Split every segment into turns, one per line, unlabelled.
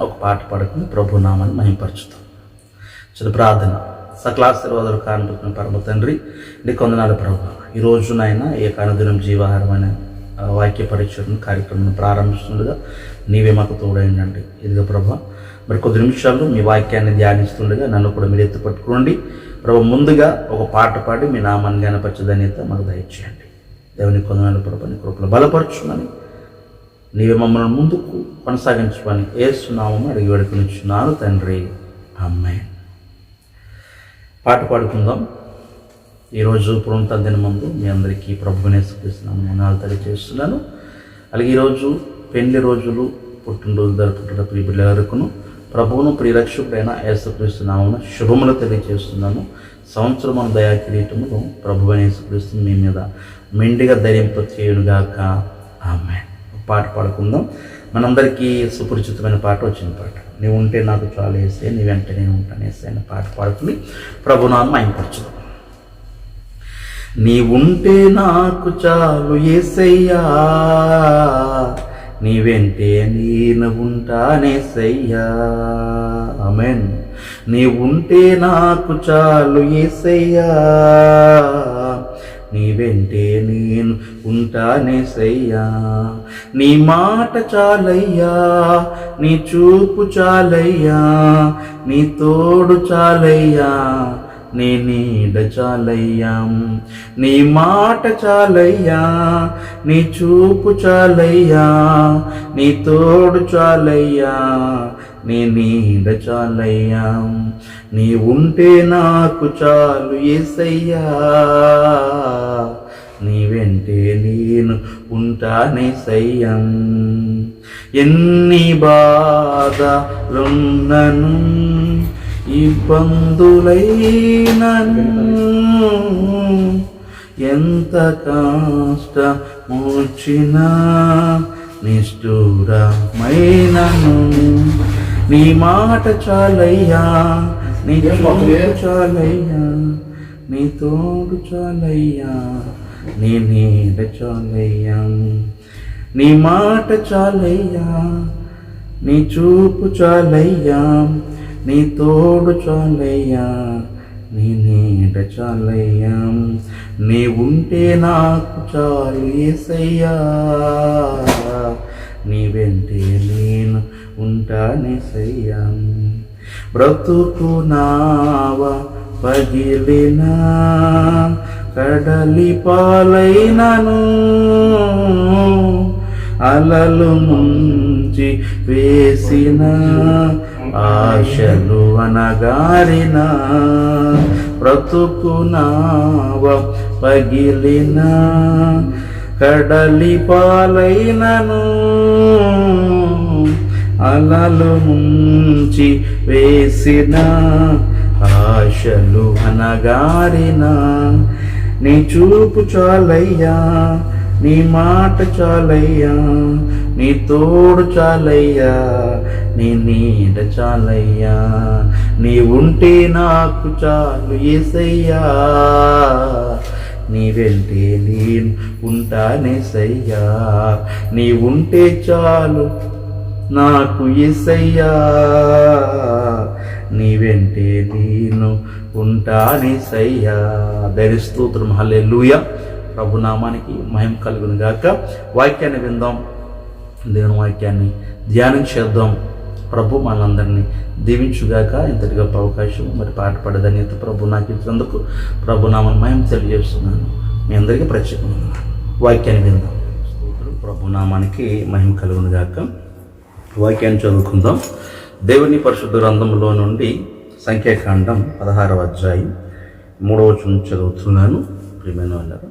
ఒక పాట పాడుకుని ప్రభు నామాన్ని మహింపరచుతాం. చిన్న ప్రార్థన. సకలాశీర్వాదాలు కానుకుంటున్న పరమ తండ్రి, నీకు వందనాలు ప్రభు. ఈ రోజు నాయన ఏకానుదినం జీవాహారమైన వాక్య పరీక్షను కార్యక్రమం ప్రారంభిస్తుండగా నీవే మాకు తోడైందండి. ఇదిగో ప్రభు, మరి కొద్ది నిమిషాలు మీ వాక్యాన్ని ధ్యానిస్తుండగా నన్ను కూడా మీరు ఎత్తి పట్టుకోండి ప్రభు. ముందుగా ఒక పాట పాడి మీ నామాన్ని జ్ఞానపరిచే ధన్యత మాకు దయచేయండి. దేవుని కొందనాలు ప్రభు, నీ కృపలో బలపరచుమని, నీవే మమ్మల్ని ముందుకు కొనసాగించమని యేసు నామమున అడిగి వేడుకొనిచున్నాను తండ్రి, ఆమేన్. పాట పాడుకుందాం. ఈరోజు పునరుత్థాన దినం ముందు మీ అందరికీ ప్రభువుని యేసుక్రీస్తునామమున వందనాలు తెలియజేస్తున్నాను. అలాగే ఈరోజు పెళ్లి రోజులు, పుట్టినరోజు జరుపుకుంటున్న ప్రియ బిడ్డలకును ప్రభువును ప్రియరక్షకుడైన యేసుక్రీస్తునామమున శుభములు తెలియజేస్తున్నాను. సంవత్సరం మన దయా కిరీటమును ప్రభువైన యేసుక్రీస్తు మీ మీద మెండిగా ధరింపచేయునుగాక, ఆమేన్. పాట పాడుకుందాం. మనందరికీ సుపరిచితమైన పాట వచ్చిన పాట, నీవు ఉంటే నాకు చాలు యేసయ్యా, నీ వెంట నేను ఉంటాను యేసయ్యా అనే పాట పాడుకుని ప్రభునామం మహిమపరచుదాం. నీవుంటే నాకు చాలు యేసయ్యా, నీ వెంటే నేను ఉంటానేసయ్యా, ఆమేన్. నీవుంటే నాకు చాలు యేసయ్యా, నీ వెంటే నేను ఉంటానేసయ్యా. నీ మాట చాలయ్యా, నీ చూపు చాలయ్యా, నీ తోడు చాలయ్యా, నీ నీడ చాలయ్యా. నీ మాట చాలయ్యా, నీ చూపు చాలయ్యా, నీ తోడు చాలయ్యా, నీ నీడ చాలయ్యా. నీ ఉంటే నాకు చాలు యేసయ్యా, నీ వెంటే నేను ఉంటానేసయ్యా. ఎన్ని బాధలున్నను, ఇబ్బందులైనను, ఎంత కష్టమొచ్చినా నిష్ఠురమైనను, నీ మాట చాలయ్యా, నీ చూపు చాలయ్యా, నీ తోడు చాలయ్యా, నీ నీడ చాలయ్యా. నీ మాట చాలయ్యా, నీ చూపు చాలయ్యా, నీ తోడు చాలయ్యా, నీ నీడ చాలయ్యా. నీ ఉంటే నాకు చాలు యేసయ్యా, నీ వెంటే నేను ఉంటానేసయ్యా. బ్రతుకు నావ పగిలినా, కడలి పాలైనను, అలలు ముంచి వేసిన, ఆశలు అనగారిన, బ్రతుకు నావ పగిలిన, కడలి పాలైనను, అలలు ముంచి వేసిన, ఆశలు అనగారిన, నీ చూపు చాలయ్యా, నీ మాట చాలయ్యా, నీ తోడు చాలయ్యా, నీ నీడ చాలయ్యా. నీ ఉంటే నాకు చాలు యేసయ్యా, నీ వెంటే నేను ఉంటానేసయ్యా. నీ ఉంటే చాలు నాకు యేసయ్యా, నీ వెంటే నేను ఉంటానేసయ్యా. దైవ స్తోత్రం, హల్లెలూయా. ప్రభునామానికి మహిమ కలుగును గాక. వాక్యాన్ని విందాం, దేవుని వాక్యాన్ని ధ్యానం చేద్దాం. ప్రభు మనందరినీ దీవించుగాక. ఇంతటి గొప్ప అవకాశం, మరి పాట పాడే ధన్యత ప్రభు నాకు ఇచ్చినందుకు ప్రభునామాన్ని మహిమ తెలియజేస్తున్నాను. మీ అందరికీ ప్రత్యేకమైన వాక్యాన్ని విందాం. ప్రభునామానికి మహిమ కలుగును గాక. వాక్యాన్ని చదువుకుందాం. దేవుని పరిశుద్ధ గ్రంథంలో నుండి సంఖ్యాకాండం 16వ అధ్యాయం 3వ వచనం చదువుతున్నాను. ప్రియమైన వాళ్ళారా,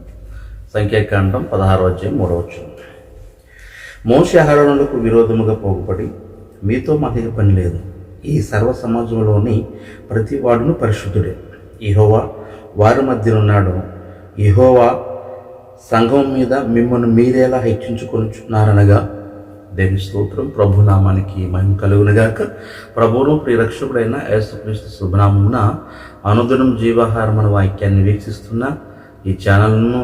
సంఖ్యాకాండం 16వ అధ్యాయం 3వ వచనం. మోషే అహరోనులకు విరోధముగా పోగుపడి, మీతో మాకు పని లేదు, ఈ సర్వ సమాజంలోని ప్రతి వాడును పరిశుద్ధుడే, యెహోవా వారి మధ్యనున్నాడు, యెహోవా సంఘం మీద మిమ్మల్ని మీరేలా హెచ్చించుకొనుచున్నారనగా. దేవుని స్తోత్రం. ప్రభునామానికి మహిమ కలుగునుగాక. ప్రభువును ప్రియరక్షకుడైన యేసుక్రీస్తు శుభనామమున అనుదినం జీవాహారం అనే వాక్యాన్ని వీక్షిస్తున్న, ఈ ఛానల్ను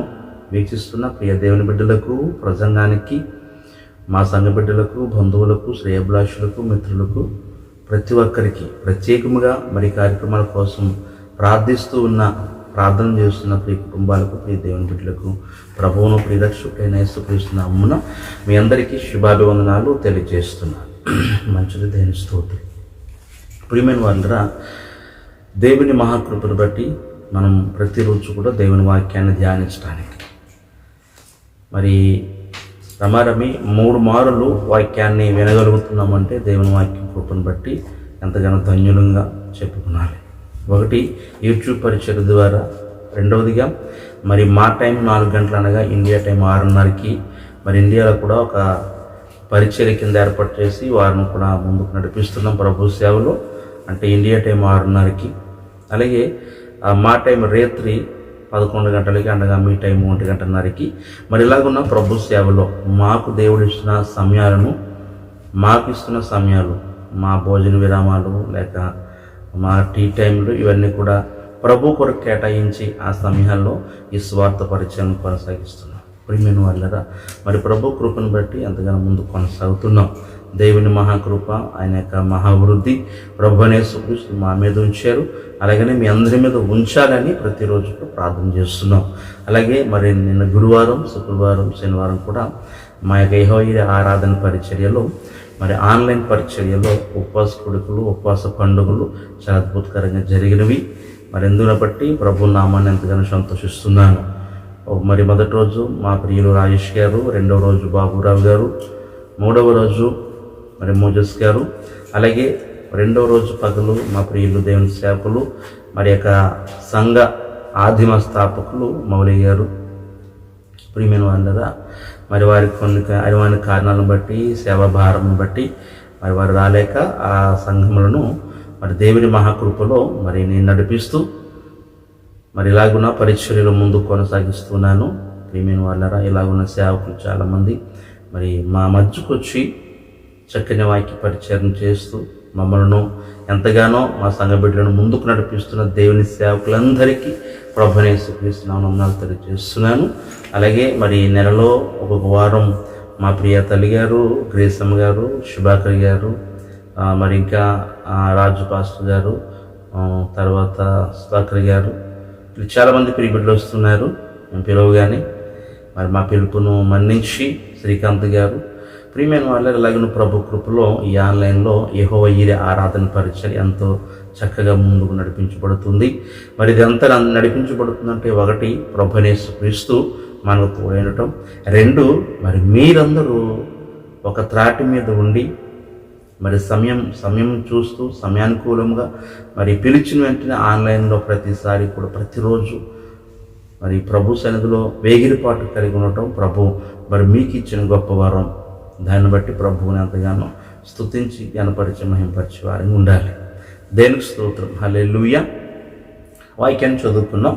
వీక్షిస్తున్న ప్రియ దేవుని బిడ్డలకు, ప్రసంగానికి మా సంఘ బిడ్డలకు, బంధువులకు, శ్రేయభిలాషులకు, మిత్రులకు, ప్రతి ఒక్కరికి ప్రత్యేకముగా మరి కార్యక్రమాల కోసం ప్రార్థన చేస్తున్న ప్రియ కుటుంబాలకు, ప్రియ దేవుని బిడ్డలకు, ప్రభువును ప్రియరక్షకుడైన యేసుక్రీస్తు నామమున మీ అందరికీ శుభాభివందనాలు తెలియజేస్తున్నాను. మంచిది, దేవుని స్తోత్రం. ప్రియమైన వాళ్ళరా, దేవుని మహాకృపను బట్టి మనం ప్రతిరోజు కూడా దేవుని వాక్యాన్ని ధ్యానించడానికి మరి రమారమి 3 మారులు వాక్యాన్ని వినగలుగుతున్నామంటే దేవుని వాక్యం కృపను బట్టి ఎంతగానో ధన్యులంగా చెప్పుకున్నాలి. ఒకటి, యూట్యూబ్ పరిచయం ద్వారా. రెండవదిగా మరి మా టైం 4 గంటలు అనగా ఇండియా టైం 6:30కి మరి ఇండియాలో కూడా ఒక పరిచర్య కింద ఏర్పాటు చేసి వారిని కూడా ముందుకు నడిపిస్తున్నాం ప్రభు సేవలో. అంటే ఇండియా టైం 6:30కి, అలాగే మా టైం రాత్రి 11 గంటలకి, అనగా మీ టైం 1:30కి. మరి ఇలాగున్న ప్రభు సేవలో మాకు దేవుడు ఇస్తున్న సమయాలను, మాకు ఇస్తున్న సమయాలు, మా భోజన విరామాలు లేక మా టీ టైంలు ఇవన్నీ కూడా ప్రభు కొరకు కేటాయించి ఆ సమయాల్లో ఈ స్వార్థ పరిచయం కొనసాగిస్తున్నాం. ప్రియమైన వాళ్ళరా, మరి ప్రభు కృపను బట్టి ఎంతగానో ముందు కొనసాగుతున్నాం. దేవుని మహాకృప, ఆయన యొక్క మహావృద్ధి ప్రభువైన యేసుక్రీస్తు మా మీద ఉంచారు. అలాగనే మీ అందరి మీద ఉంచాలని ప్రతిరోజు ప్రార్థన చేస్తున్నాం. అలాగే మరి నిన్న గురువారం, శుక్రవారం, శనివారం కూడా మా యొక్క యెహోవా ఆరాధన పరిచర్యలో మరి ఆన్లైన్ పరిచర్యలో ఉపవాస కొడుకులు, ఉపవాస పండుగలు చాలా అద్భుతకరంగా జరిగినవి. మరి ఎందును బట్టి ప్రభు నామాన్ని ఎంతగానో సంతోషిస్తున్నాను. మరి మొదటి రోజు మా ప్రియులు రాజేష్ గారు, రెండవ రోజు బాబురావు గారు, మూడవ రోజు మరి మోజస్ గారు, అలాగే రెండవ రోజు పగలు మా ప్రియులు దేవుని సేవకులు, మరి యొక్క సంఘ ఆదిమ స్థాపకులు మౌలి గారు. ప్రియమైన వాళ్ళరా, మరి వారికి కొన్ని అనివార్య కారణాలను బట్టి, సేవా భారం బట్టి మరి వారు రాలేక ఆ సంఘములను మరి దేవుని మహాకృపలో మరి నేను నడిపిస్తూ మరి ఇలాగున్న పరిచర్యలు ముందు కొనసాగిస్తున్నాను. ప్రియమైన వాళ్ళరా, ఇలాగున్న సేవకులు చాలామంది మరి మా మధ్యకు వచ్చి చక్కని వాక్య పరిచయం చేస్తూ మమ్మల్ని ఎంతగానో మా సంఘ బిడ్డలను ముందుకు నడిపిస్తున్న దేవుని సేవకులందరికీ ప్రభువైన యేసుక్రీస్తు నామమున తెలియజేస్తున్నాను. అలాగే మరి నెలలో ఒక్కొక్క వారం మా ప్రియ తల్లి గారు, గ్రేసమ్మ గారు, శుభాకర్ గారు, మరి ఇంకా రాజు పాస్టర్ గారు, తర్వాత సుధాకర్ గారు, చాలామంది ప్రియ బిడ్డలు వస్తున్నారు. మేము పిలవగానే మరి మా పిలుపును మన్నించి శ్రీకాంత్ గారు. ప్రియమైన వాళ్ళ ఇలాగను ప్రభు కృపలో ఈ ఆన్లైన్లో యెహోవా ఆరాధన పరిచర్య ఎంతో చక్కగా ముందుకు నడిపించబడుతుంది. మరి ఇదంతా నడిపించబడుతుందంటే ఒకటి, ప్రభువైన యేసుక్రీస్తు మనకు తోడైనటం. 2, మరి మీరందరూ ఒక త్రాటి మీద ఉండి మరి సమయం చూస్తూ సమయానుకూలంగా మరి పిలిచిన వెంటనే ఆన్లైన్లో ప్రతిసారి కూడా ప్రతిరోజు మరి ప్రభు సన్నిధిలో వేగిరిపాటు కలిగి ఉండటం ప్రభు మరి మీకు ఇచ్చిన గొప్ప వరం. దాన్ని బట్టి ప్రభువుని ఎంతగానో స్తుతించి గణపరిచి మహింపరిచి వారిని ఉండాలి. దేనికి స్తోత్రం, హల్లెలూయా. వాక్యాన్ని చదువుకున్నాం.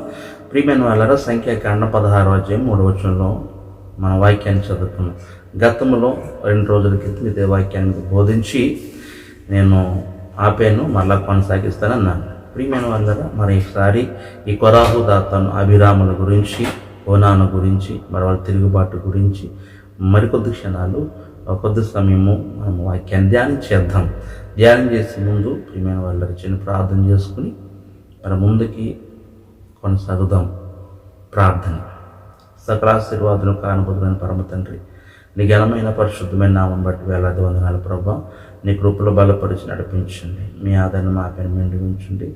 ప్రియమైన వాళ్ళరా, సంఖ్యాకాండం 16వ అధ్యాయం 3వ వచనంలో మన వాక్యాన్ని చదువుకున్నాం. గతంలో 2 రోజుల క్రితం ఇదే వాక్యాన్ని బోధించి నేను ఆపాను, మళ్ళా కొనసాగిస్తానన్నాను. ప్రియమైన వాళ్ళరా, మరి ఈసారి ఈ కొరాహు, దాతాను, అభిరాముల గురించి, ఓనాను గురించి, మరి వాళ్ళ తిరుగుబాటు గురించి మరికొద్ది క్షణాలు, కొద్ది సమయము మనం వాక్యాన్ని ధ్యానం చేసే ముందు ప్రియమైన వాళ్ళకి చిన్న ప్రార్థన చేసుకుని మన ముందుకి కొనసాగుదాం. ప్రార్థన. సకలాశీర్వాదులు కానుబదులైన పరమ తండ్రి, నీ ఘనమైన పరిశుద్ధమైన నామం బట్టి వేలాది వందనాలు ప్రభా. నీ కృపలో బలపరిచి నడిపించండి. మీ ఆదరణ మా పైన మెండి ఉంచండి.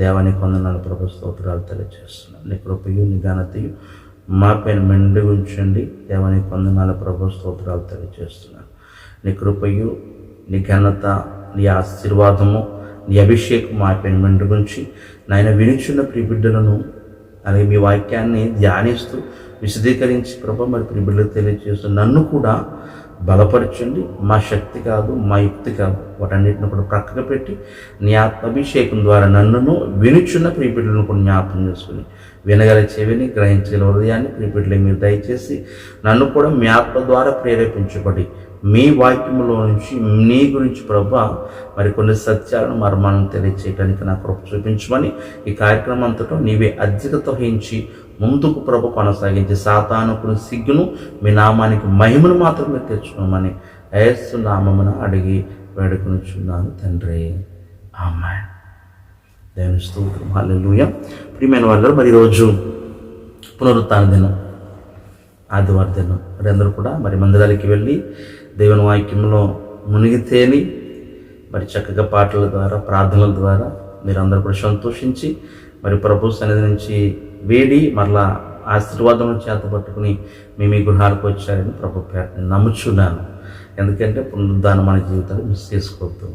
దేవానికి వందనాలు ప్రభు, స్తోత్రాలు తెలియజేస్తున్నాను. నీ కృపయు నీ ఘనతయు మా పైన మెండి ఉంచండి. దేవానికి వందనాలు ప్రభు, స్తోత్రాలు తెలియజేస్తున్నాను. నీ కృపయు నీ ఘనత, నీ ఆశీర్వాదము, నీ అభిషేకం మా పైన మెండి ఉంచి నాయన వినిచున్న ప్రియ బిడ్డలను అలాగే మీ వాక్యాన్ని ధ్యానిస్తూ విశదీకరించి ప్రభు మరి ప్రియ బిడ్డలకు తెలియజేస్తూ నన్ను కూడా బలపరచండి. మా శక్తి కాదు, మా యుక్తి కాదు, వాటన్నిటిని కూడా ప్రక్కకు పెట్టి నీ ఆత్మాభిషేకం ద్వారా నన్నును వినుచున్న ప్రియ బిడ్డలను కూడా జ్ఞాపకం చేసుకుని వినగల చెవిని, గ్రహించగల హృదయాన్ని ప్రియ బిడ్డలకు మీరు దయచేసి నన్ను కూడా మీ ఆత్మ ద్వారా ప్రేరేపించబడి మీ వాక్యములో నుంచి నీ గురించి ప్రభా మరి కొన్ని సత్యాలను మర్మాలను తెలియచేయడానికి నాకు కృప చూపించమని ఈ కార్యక్రమం అంతటా నీవే అధ్యక్షత వహించి ముందుకు ప్రభు కొనసాగించి సాతానుకుని సిగ్గును మీ నామానికి మహిమను మాత్రమే తెచ్చుకోమని యేసు నామమున అడిగి వేడుకొనుచున్నాను తండ్రి, ఆమేన్. దేవుని స్తోత్రం, హల్లెలూయా. ప్రియమైన వాళ్ళు, మరి ఈరోజు పునరుత్థాన దినం, ఆదివారం దినం. మరి అందరూ కూడా మరి మందిరాలకి వెళ్ళి దేవుని వాక్యంలో మునిగి తేలి మరి చక్కగా పాటల ద్వారా ప్రార్థనల ద్వారా మీరందరూ కూడా సంతోషించి మరి ప్రభు సన్నిధి నుంచి వేడి మరలా ఆశీర్వాదం చేత పట్టుకుని మీ గృహాలకు వచ్చారని ప్రభు పేరుని నమ్ముచున్నాను. ఎందుకంటే పునరుద్ధానం మన జీవితాలు మిస్ చేసుకోవద్దు,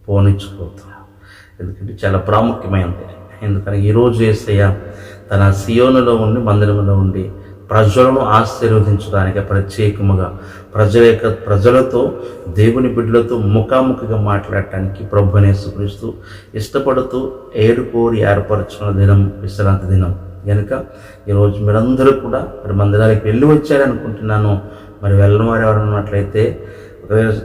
పోనిచ్చుకోవద్దు. ఎందుకంటే చాలా ప్రాముఖ్యమైనది. ఎందుకని ఈరోజు యేసయ్య తన సియోనులో ఉండి మందిరంలో ఉండి ప్రజలను ఆశీర్వదించడానికి ప్రత్యేకముగా ప్రజలతో దేవుని బిడ్డలతో ముఖాముఖిగా మాట్లాడటానికి ప్రభువుని యేసుక్రీస్తు ఇష్టపడుతూ ఏడుకోరి ఏర్పరచుకున్న దినం విశ్రాంతి దినం కనుక ఈరోజు మీరందరూ కూడా మరి మందిరానికి వెళ్ళి వచ్చారనుకుంటున్నాను. మరి వెళ్ళని వారు ఎవరు ఉన్నట్లయితే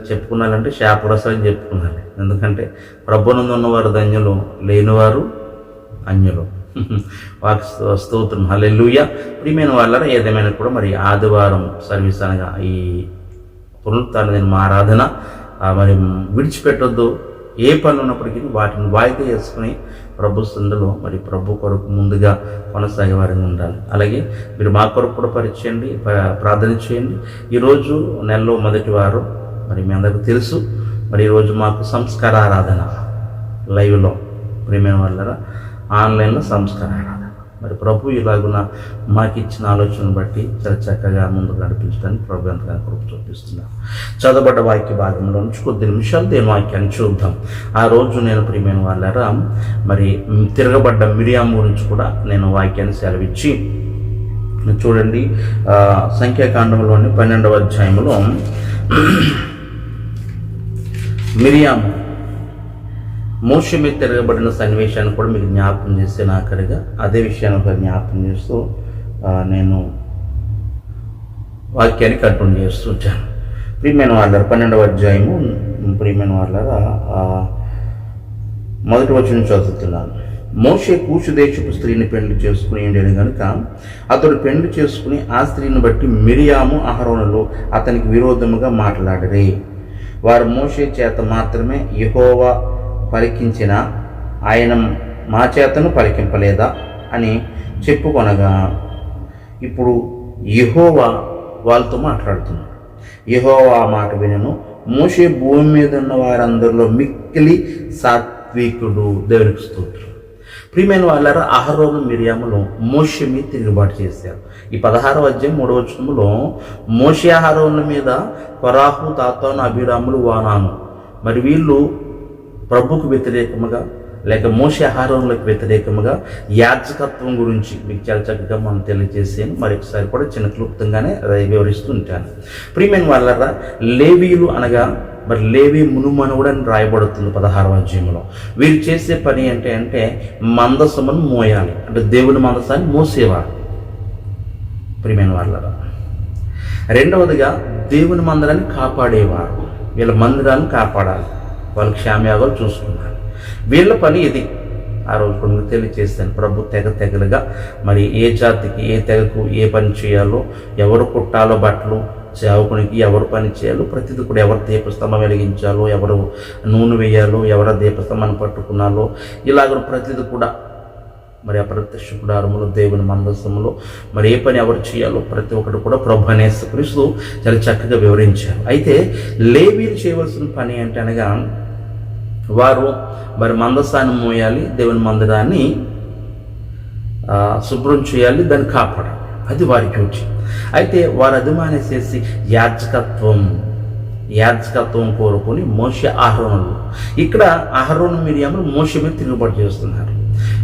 చెప్పుకున్నారంటే శాపరసని చెప్పుకున్నారు. ఎందుకంటే ప్రభునందు ఉన్నవారు ధన్యులు, లేనివారు అన్యులు. వాకి స్తోత్రం, హల్లెలూయా. ప్రియమైన వాళ్ళ ఏదేమైనా కూడా మరి ఆదివారం సర్వీస్ అనగా ఈ పునరుత్థాన దినం ఆరాధన మరి విడిచిపెట్టొద్దు. ఏ పనులు ఉన్నప్పటికీ వాటిని వాయిదా చేసుకుని ప్రభు సందులో మరి ప్రభు కొరకు ముందుగా కొనసాగే వారిని ఉండాలి. అలాగే మీరు మా కొరకు కూడా పరిచయండి, ప్రార్థన చేయండి. ఈరోజు నెలలో మొదటి వారం మరి మీ అందరికీ తెలుసు. మరి ఈరోజు మాకు సంస్కార ఆరాధన లైవ్లో, ప్రియమైన వాళ్ళ ఆన్లైన్లో సంస్కార ఆరాధన. మరి ప్రభు ఇలాగున మాకు ఇచ్చిన ఆలోచనను బట్టి చాలా చక్కగా ముందుకు నడిపించడానికి ప్రభు ఎంతగానో కృప చూపిస్తున్నాను. చదవబడ్డ వాక్య భాగంలో నుంచి కొద్ది నిమిషాలు దేని వాక్యాన్ని చూద్దాం. ఆ రోజు నేను ప్రియమైన వాళ్ళారా మరి తిరగబడ్డ మిరియాము గురించి కూడా నేను వాక్యాన్ని సెలవిచ్చి చూడండి. సంఖ్యాకాండంలోని 12వ అధ్యాయంలో మిరియాము మోషే మీద తిరగబడిన సన్నివేశాన్ని కూడా మీకు జ్ఞాపకం చేస్తే ఆఖరిగా అదే విషయాన్ని ఒక జ్ఞాపకం చేస్తూ నేను వాక్యాన్ని కంటిన్యూ చేస్తుంటాను. ప్రియమైన వాళ్ళ 12వ అధ్యాయము, ప్రియమైన వాళ్ళ మొదటి వచనం చదువుతున్నాను. మోషే కూషు దేశపు స్త్రీని పెళ్లి చేసుకుని ఉండేది కనుక అతడు పెళ్లి చేసుకుని ఆ స్త్రీని బట్టి మిరియాము అహరోనులు అతనికి విరోధముగా మాట్లాడరే. వారు మోషే చేత మాత్రమే యెహోవా పలికించిన ఆయన మా చేతను పలికింపలేదా అని చెప్పుకొనగా ఇప్పుడు యెహోవా వాళ్ళతో మాట్లాడుతున్నాడు. యెహోవా మాట వినను. మోషే భూమి మీద ఉన్న వారందరిలో మిక్కిలి సాత్వికుడు. దేవునికి స్తోత్రం. ప్రియమైన వాళ్ళారా, అహరోను మిరియాములు మోషే మీద తిరుగుబాటు చేశారు. ఈ 16వ అధ్యాయం 3వ వచనంలో మోషే అహరోనుల మీద కొరాహు, తాతాను, అబీరాములు, వానాను మరి వీళ్ళు ప్రభుకు వ్యతిరేకముగా లేక మోషే అహరోనులకు వ్యతిరేకముగా యాజకత్వం గురించి మీకు చాలా చక్కగా మనం తెలియజేసాను. మరొకసారి కూడా చిన్న క్లుప్తంగానే వివరిస్తూ ఉంటాను. ప్రియమైన వాళ్ళరా, లేవీయులు అనగా మరి లేవి మునుమనుడు అని రాయబడుతుంది 16వ అధ్యాయంలో. వీరు చేసే పని అంటే మందసమును మోయాలి, అంటే దేవుని మందసాన్ని మోసేవారు. ప్రియమైన వాళ్ళరా, రెండవదిగా దేవుని మందిరాన్ని కాపాడేవారు. వీళ్ళ మందిరాన్ని కాపాడాలి, వాళ్ళు క్షేమయాగాలు చూసుకున్నారు. వీళ్ళ పని ఇది. ఆ రోజు కూడా మీకు తెలియజేస్తాను. ప్రభు తెగలుగా మరి ఏ జాతికి ఏ తెగకు ఏ పని చేయాలో, ఎవరు కుట్టాలో బట్టలు, సేవకునికి ఎవరు పని చేయాలో ప్రతిదీ కూడా, ఎవరు దీపస్తంభం వెలిగించాలో, ఎవరు నూనె వేయాలో, ఎవరు దీపస్తంభాన్ని పట్టుకున్నాలో, ఇలాగ ప్రతిదీ కూడా మరి అప్రత్యక్ష గుడారములో దేవుని మందసములో మరి ఏ పని ఎవరు చేయాలో ప్రతి ఒక్కటి కూడా ప్రభు అనే యేసుక్రీస్తు చాలా చక్కగా వివరించారు. అయితే లేవీలు చేయవలసిన పని అంటే అనగా వారు మరి మందసాన్ని మోయాలి, దేవుని మందిరాన్ని శుభ్రం చేయాలి, దాన్ని కాపాడాలి. అది వారి డ్యూటీ. అయితే వారు అభిమానేసేసి యాజకత్వం కోరుకొని మోషే అహరోనులు, ఇక్కడ అహరోను మిరియాములు మోషే మీద తిరుగుబాటు చేస్తున్నారు.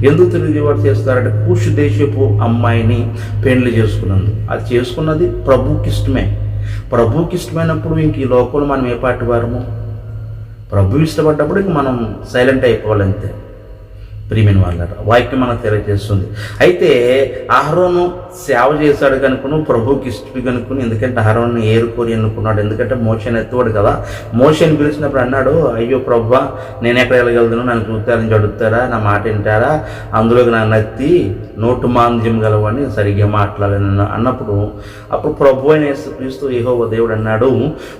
ఎందుకు తిరుగుబాటు చేస్తారంటే కూషు దేశపు అమ్మాయిని పెళ్లి చేసుకున్నందుకు. అది చేసుకున్నది ప్రభుకి ఇష్టమే. ప్రభుకి ఇష్టమైనప్పుడు ఇంక ఈ లోకంలో మనం ఏ పాటి వారము? ప్రభు ఇష్టపడ్డప్పుడు ఇంక మనం సైలెంట్ అయిపోవాలంతే. ప్రియమైన వాళ్ళ వాక్యం మనకు తెలియజేస్తుంది. అయితే అహరోను సేవ చేశాడు కనుకను, ప్రభువుకి ఇష్టం కనుక్కుని, ఎందుకంటే అహరోను ఏరుకోరి ఎన్నుకున్నాడు. ఎందుకంటే మోషేని ఎత్తువాడు కదా. మోషేని పిలిచినప్పుడు అన్నాడు, అయ్యో ప్రభువా, నేను ఎక్కడ వెళ్ళగలను, నన్ను చూస్తారని అడుగుతారా, నా మాట వింటారా, అందులోకి నన్ను ఎత్తి నోటు మాంద్యం గలవని సరిగ్గా మాట్లాడాలని అన్నప్పుడు, అప్పుడు ప్రభు అయిన యేసుక్రీస్తు యెహోవా దేవుడు అన్నాడు,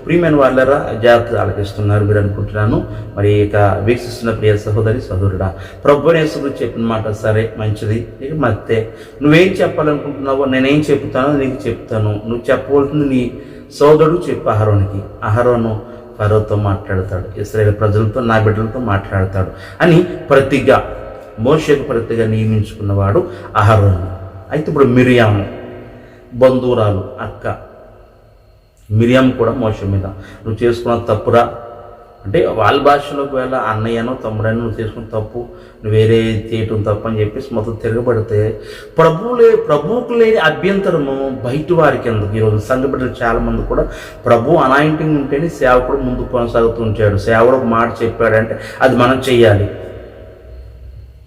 ప్రియమైన వాళ్ళరా జాగ్రత్తగా ఆలకిస్తున్నారు మీరు అనుకుంటున్నాను, మరి ఇక వీక్షిస్తున్న ప్రియ సహోదరి సహోదరుడా, ప్రభు యేసుక్రీస్తు చెప్పిన మాట సరే మంచిది, నీకు మత్తే నువ్వేం చెప్పాలనుకుంటున్నావో నేనేం చెప్తానో నీకు చెప్తాను, నువ్వు చెప్పవలసింది నీ సోదరుడు చెప్పు అహరోనికి. అహరోను ఫరోతో మాట్లాడతాడు, ఇశ్రాయేలు ప్రజలతో, నా బిడ్డలతో మాట్లాడతాడు అని ప్రతిగా మోషేకు ప్రతిగా నియమించుకున్నవాడు అహరోను. అయితే ఇప్పుడు మిరియాము బంధువురాలు అక్క మిరియాము కూడా మోషే మీద, నువ్వు చేసుకున్న తప్పురా అంటే వాళ్ళ భాషలో ఒకవేళ అన్నయ్యనో తమ్ముడనో నువ్వు చేసుకున్న తప్పు, నువ్వు వేరే చేయటం తప్పు అని చెప్పేసి మొత్తం తిరగబడితే ప్రభువుకు లేని అభ్యంతరము బయట వారికి ఎందుకు? ఈరోజు సంఘ బిడ్డలు చాలామంది కూడా ప్రభు అనాయింటింగ్ ఉంటేనే సేవకుడు ముందు కొనసాగుతూ ఉంటాడు. సేవకుడు ఒక మాట చెప్పాడంటే అది మనం చెయ్యాలి.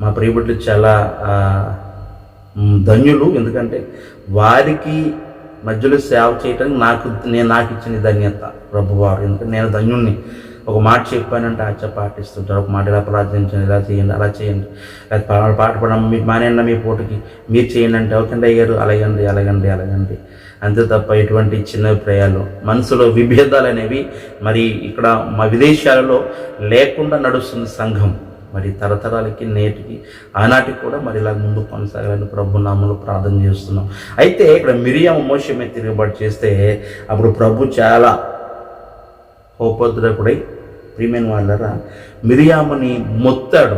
మా ప్రియబిడ్డలు చాలా ధన్యులు, ఎందుకంటే వారికి మధ్యలో సేవ చేయటానికి నాకు ఇచ్చిన ధన్యత ప్రభువారు. ఎందుకంటే నేను ధన్యుణ్ణి. ఒక మాట చెప్పానంటే ఆచ పాటిస్తుంటారు. ఒక మాట ఇలా ప్రార్థించండి, ఇలా చేయండి, అలా చేయండి, లేదా పాట పడడం మీరు మానేయండి, మీ పూటకి మీరు చేయండి అంటే ఓకే అయ్యారు, అలాగండి. అంతే తప్ప ఎటువంటి చిన్న అభిప్రాయాలు, మనసులో విభేదాలు అనేవి మరి ఇక్కడ మా విదేశాలలో లేకుండా నడుస్తుంది సంఘం. మరి తరతరాలకి నేటికి ఆనాటికి కూడా మరి ఇలా ముందు కొనసాగాలని ప్రభు నామములో ప్రార్థన చేస్తున్నాం. అయితే ఇక్కడ మిరియాము మోషే మీద తిరుగుబాటు చేస్తే అప్పుడు ప్రభు చాలా కోపోద్రకుడై, ప్రియమైన వాళ్ళరా, మిరియాముని మొత్తాడు.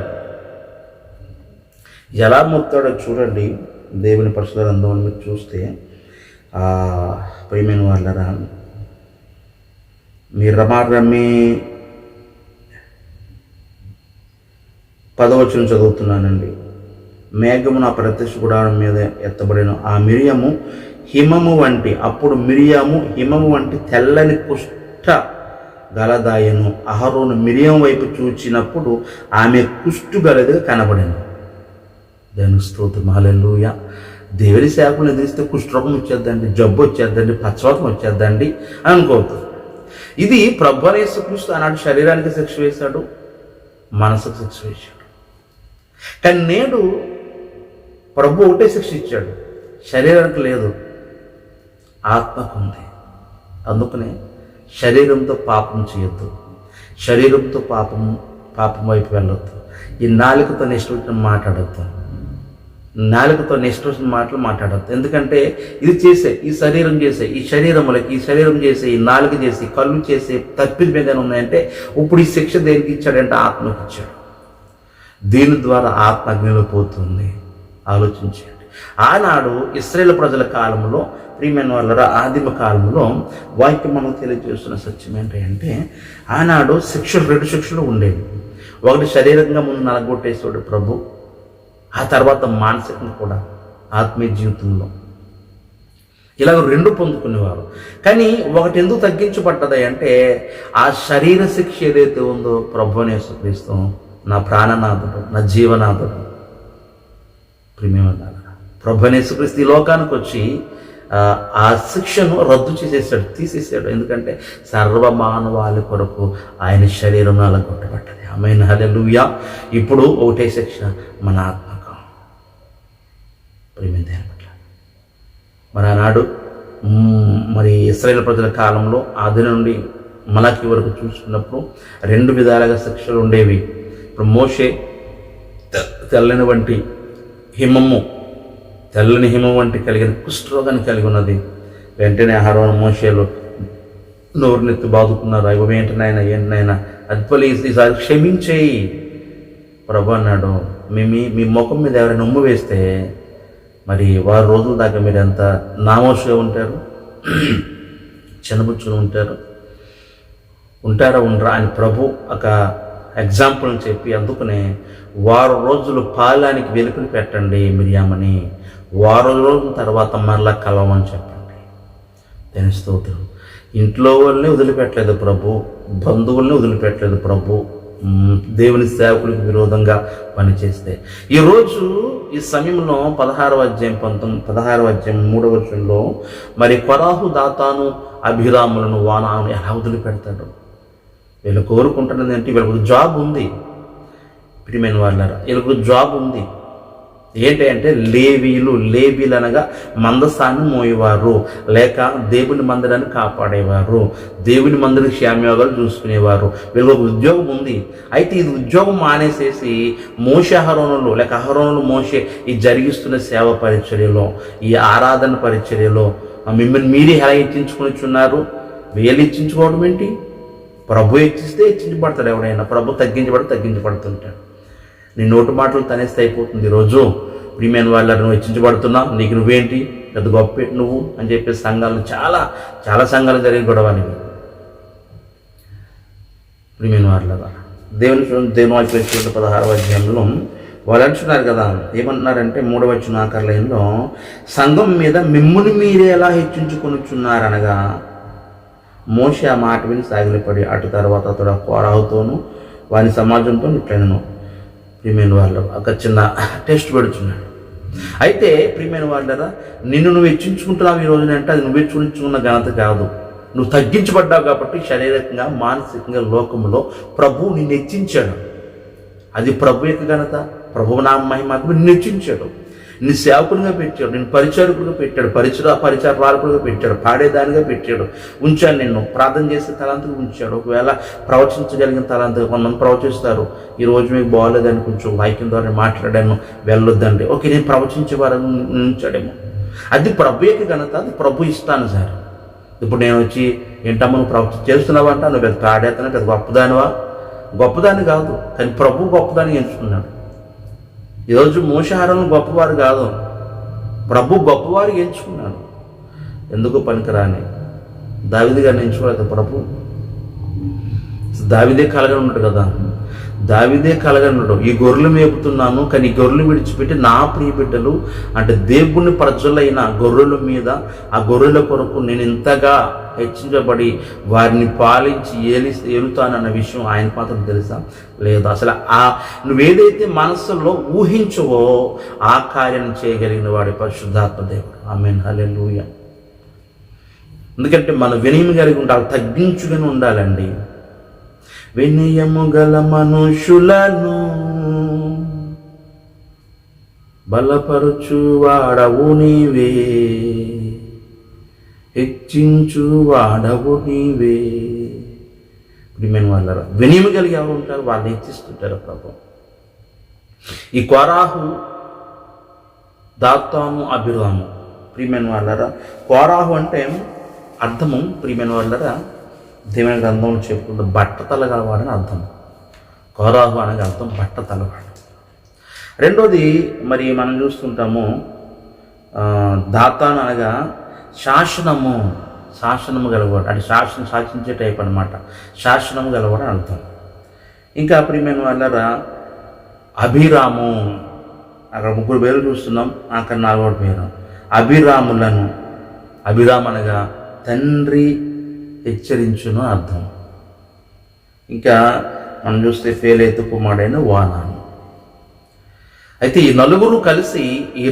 ఎలా మొత్తాడో చూడండి దేవుని పరిశుద్ధ గ్రంథంలో మీరు చూస్తే. ప్రియమైన వాళ్ళరా, మీరు రమారమ్మి 10వ వచనం చదువుతున్నానండి. మేఘము నా ప్రత్యక్ష గుడారం మీద ఎత్తబడిన ఆ మిరియాము హిమము వంటి, అప్పుడు మిరియాము హిమము వంటి తెల్లని కుష్ఠ గలదాయను. అహరోను మిరియం వైపు చూచినప్పుడు ఆమె కుష్టు గలదిగా కనబడింది. దేవునికి స్తోత్రం, హల్లెలూయా. దేవుని సేవకులను ఎదిరిస్తే కుష్ఠరోగం వచ్చేద్దండి, జబ్బు వచ్చేద్దండి, పచ్చవాతం వచ్చేద్దండి అని అనుకోవద్దు. ఇది ప్రభువైన యేసుక్రీస్తు ఆనాడు శరీరానికి శిక్ష వేశాడు, మనసుకు శిక్ష వేశాడు. కానీ నేడు ప్రభు ఒకటే శిక్ష ఇచ్చాడు, శరీరానికి లేదు, ఆత్మకు ఉంది. అందుకనే శరీరంతో పాపం చేయొద్దు, శరీరంతో పాపం వైపు వెళ్ళొద్దు, ఈ నాలుకతో నిష్ఠూచిన మాట్లాడొద్దు, నాలుకతో నిష్ఠూచిన మాటలు మాట్లాడొద్దు. ఎందుకంటే ఇది చేసే, ఈ శరీరం చేసే, ఈ శరీరం చేసే, ఈ నాలుక చేసి, కళ్ళు చేసే తప్పిద మీద ఉన్నాయంటే ఇప్పుడు ఈ శిక్ష దేనికి ఇచ్చాడంటే ఆత్మకి ఇచ్చాడు. దీని ద్వారా ఆత్మ అగ్నిలో పోతుంది. ఆలోచించండి. ఆనాడు ఇశ్రాయేలు ప్రజల కాలంలో, ప్రియమైన వాళ్ళ ఆదిమ కాలంలో వాక్యం మనకు తెలియజేస్తున్న సత్యం ఏంటంటే ఆనాడు రెండు శిక్షలు ఉండేవి. ఒకటి శరీరంగా ముందు నలగొట్టేసాడు ప్రభు, ఆ తర్వాత మానసికంగా కూడా ఆత్మీయ జీవితంలో ఇలాగ 2 పొందుకునేవారు. కానీ ఒకటి ఎందుకు తగ్గించబడ్డది అంటే ఆ శరీర శిక్ష ఏదైతే ఉందో ప్రభువుని యేసుక్రీస్తు నా ప్రాణనాథుడు, నా జీవనాథుడు, ప్రియమైన ప్రభువుని యేసుక్రీస్తు ఈ లోకానికి వచ్చి ఆ శిక్షను రద్దు చేసేసాడు, తీసేసాడు. ఎందుకంటే సర్వమానవాళి కొరకు ఆయన శరీరం అలా కొట్టబడ్డది. ఆమేన్, హల్లెలూయా. ఇప్పుడు ఒకటే శిక్ష మన ఆత్మకు. ప్రియమైన దేవుని పట్ల మరి ఆనాడు మరి ఇశ్రాయేలు ప్రజల కాలంలో ఆది నుండి మలాకి వరకు చూసుకున్నప్పుడు 2 విధాలుగా శిక్షలు ఉండేవి. ఇప్పుడు మోషే తెల్లని హిమం వంటి కలిగిన కుష్ఠరోగాన్ని కలిగి ఉన్నది. వెంటనే అహరోను మోషేలు నోరునెత్తి బాదుకున్నారు. అయ్యో ఏంటనైనా అద్భుతలు ఈసారి క్షమించేయి ప్రభు అన్నాడు. మీ ముఖం మీద ఎవరైనా ఉమ్ము వేస్తే మరి 6 రోజుల దాకా మీరు ఎంత నామోషగా ఉంటారు, చిన్నబుచ్చులు ఉంటారా ఉండరా అని ప్రభు ఒక ఎగ్జాంపుల్ని చెప్పి, అందుకనే 6 రోజులు పాలానికి వెలుపుని పెట్టండి మిరియామని, 6 రోజుల తర్వాత మరలా కలవమని చెప్పండి. దేవుని స్తోత్రం. ఇంట్లో వాళ్ళని వదిలిపెట్టలేదు ప్రభు, బంధువుల్ని వదిలిపెట్టలేదు ప్రభు, దేవుని సేవకులకు విరోధంగా పనిచేస్తే. ఈరోజు ఈ సమయంలో 16వ అధ్యాయం 3వ వచనంలో మరి కొరాహు, దాతాను, అభిరాములను, వానాను ఎలా వదిలిపెడతాడు? వీళ్ళు కోరుకుంటున్నది ఏంటి? వీళ్ళకు జాబ్ ఉంది. ప్రియమైన వాళ్ళారా, వీళ్ళకు జాబ్ ఉంది. ఏంటి అంటే లేవీలు అనగా మందసాన్ని మోయేవారు, లేక దేవుని మందిరాన్ని కాపాడేవారు, దేవుని మందిర క్షేమయోగాలు చూసుకునేవారు. వీళ్ళకి ఉద్యోగం ఉంది. అయితే ఇది ఉద్యోగం మానేసేసి మోషే అహరోనులు, లేక అహరోనులు మోషే ఈ జరిగిస్తున్న సేవ పరిచర్యలో, ఈ ఆరాధన పరిచర్యలో మిమ్మల్ని మీరే ఎలా హెచ్చించుకొనిచున్నారు? వీళ్ళు హెచ్చించుకోవడం ఏంటి? ప్రభు హెచ్చిస్తే హెచ్చించబడతాడు. ఎవడైనా ప్రభు తగ్గించబడుతుంటాడు. నీ నోటు మాటలు తనేస్తే అయిపోతుంది. ఈరోజు ప్రియమైన వాళ్ళ నువ్వు హెచ్చించబడుతున్నావు, నీకు నువ్వేంటి, పెద్ద గొప్ప నువ్వు అని చెప్పే సంఘాలు చాలా సంఘాలు జరిగి గొడవని. ప్రియమైన వాళ్ళ దేవుని వాక్యం 16వ అధ్యాయంలో వాళ్ళు అంటున్నారు కదా, ఏమంటున్నారంటే 3వ వచనం ఆఖరి లైన్లో, సంఘం మీద మిమ్ముని మీరే ఎలా హెచ్చించుకొనుచున్నారనగా మోషే ఆ మాట విని సాగిలపడి అటు తర్వాత అతడు కోరాహుతోనూ వాని సమాజంతో ఇట్లనను. ప్రియమైన వాళ్ళు ఒక చిన్న టెస్ట్ పెడుతున్నాడు. అయితే ప్రియమైన వాళ్ళరా, నువ్వు హెచ్చించుకుంటున్నావు ఈ రోజునంటే అది నువ్వు హెచ్చించుకున్న ఘనత కాదు. నువ్వు తగ్గించబడ్డావు కాబట్టి శారీరకంగా, మానసికంగా, లోకంలో ప్రభువు నిన్ను హెచ్చించాడు. అది ప్రభు యొక్క ఘనత. ప్రభువు నా మహిమకు నిన్ను హెచ్చించాడు. నిన్ను సేవకునిగా పెట్టాడు, నిన్ను పరిచారకుడిగా పెట్టాడు, పరిచారకుడిగా పెట్టాడు, పాడేదానిగా పెట్టాడు, ఉంచాడు. నిన్ను ప్రార్థన చేసే తలాంతుగా ఉంచాడు. ఒకవేళ ప్రవచించగలిగిన తలాంతుగా కొంతమంది ప్రవచిస్తారు. ఈ రోజు మీకు బాగోలేదని కొంచెం వాక్యం ద్వారా మాట్లాడాను, వెళ్ళొద్దండి. ఓకే, నేను ప్రవచించే వారిని ఉంచాడేమో. అది ప్రభు యొక్క ఘనత, అది ప్రభు ఇస్తాను సార్. ఇప్పుడు నేను వచ్చి ఏంటమ్మా నువ్వు ప్రవచన చేస్తున్నావంటా, నువ్వు పెద్ద పాడేస్తున్నా, పెద్ద గొప్పదాన్ని కాదు, కానీ ప్రభు గొప్పదాన్ని ఎంచుకున్నాడు. ఈరోజు మోషే అహరోనులు గొప్పవారు కాదు, ప్రభు గొప్పవారు ఎంచుకున్నాడు. ఎందుకు పనికిరాని దావీదు గారిని ఎంచుకోలేదు ప్రభు. దావీదే కలగా ఉన్నాడు కదా, దావీదే కలగా ఉన్నాడు. ఈ గొర్రెలు మేపుతున్నాను, కానీ ఈ గొర్రెలు విడిచిపెట్టి నా ప్రియ బిడ్డలు అంటే దేవుని ప్రజలైన గొర్రెల మీద, ఆ గొర్రెల కొరకు నేను ఇంతగా హెచ్చించబడి వారిని పాలించి ఏలుతానన్న విషయం ఆయన మాత్రం తెలుసా? లేదు. అసలు నువ్వేదైతే మనస్సులో ఊహించవో ఆ కార్యం చేయగలిగిన వాడి పరిశుద్ధాత్మ దేవుడు. ఆమేన్, హల్లెలూయా. ఎందుకంటే మనం వినయం కలిగి ఉండాలి, తగ్గించుకుని ఉండాలండి. వినయము గల మనుషులను బలపరుచు వాడవు నీవే, హెచ్చించు వాడవు నీవే. ప్రియమైన వాళ్ళరా, వినయము కలిగి ఎవరు ఉంటారు? వాళ్ళు హెచ్చిస్తుంటారు ప్రభు. ఈ కోరాహు, దాతాను, అభిరాము. ప్రియమైన వాళ్ళరా, కోరాహు అంటే అర్థము ప్రియమైన వాళ్ళరా దేవుని గ్రంథంలో చెప్పుకుంటూ బట్టతల గలవాడని అర్థం. కోరాహు అనేది అర్థం బట్టతలవాడు. రెండోది మరి మనం చూస్తుంటాము, దాతాను అనగా శాసనము గలవాడు, అంటే శాసించే టైప్ అనమాట. శాసనము గలవాడు అని అర్థం. ఇంకా ప్రియమైన వాళ్ళరా అభిరాము, అక్కడ 3 పేర్లు చూస్తున్నాం, అక్కడ 4వ పేరు అభిరాములను. అభిరామ్ అనగా తండ్రి హెచ్చరించును అర్థం. ఇంకా మనం చూస్తే ఫేలేతు కుమారుడైన వానాను. అయితే ఈ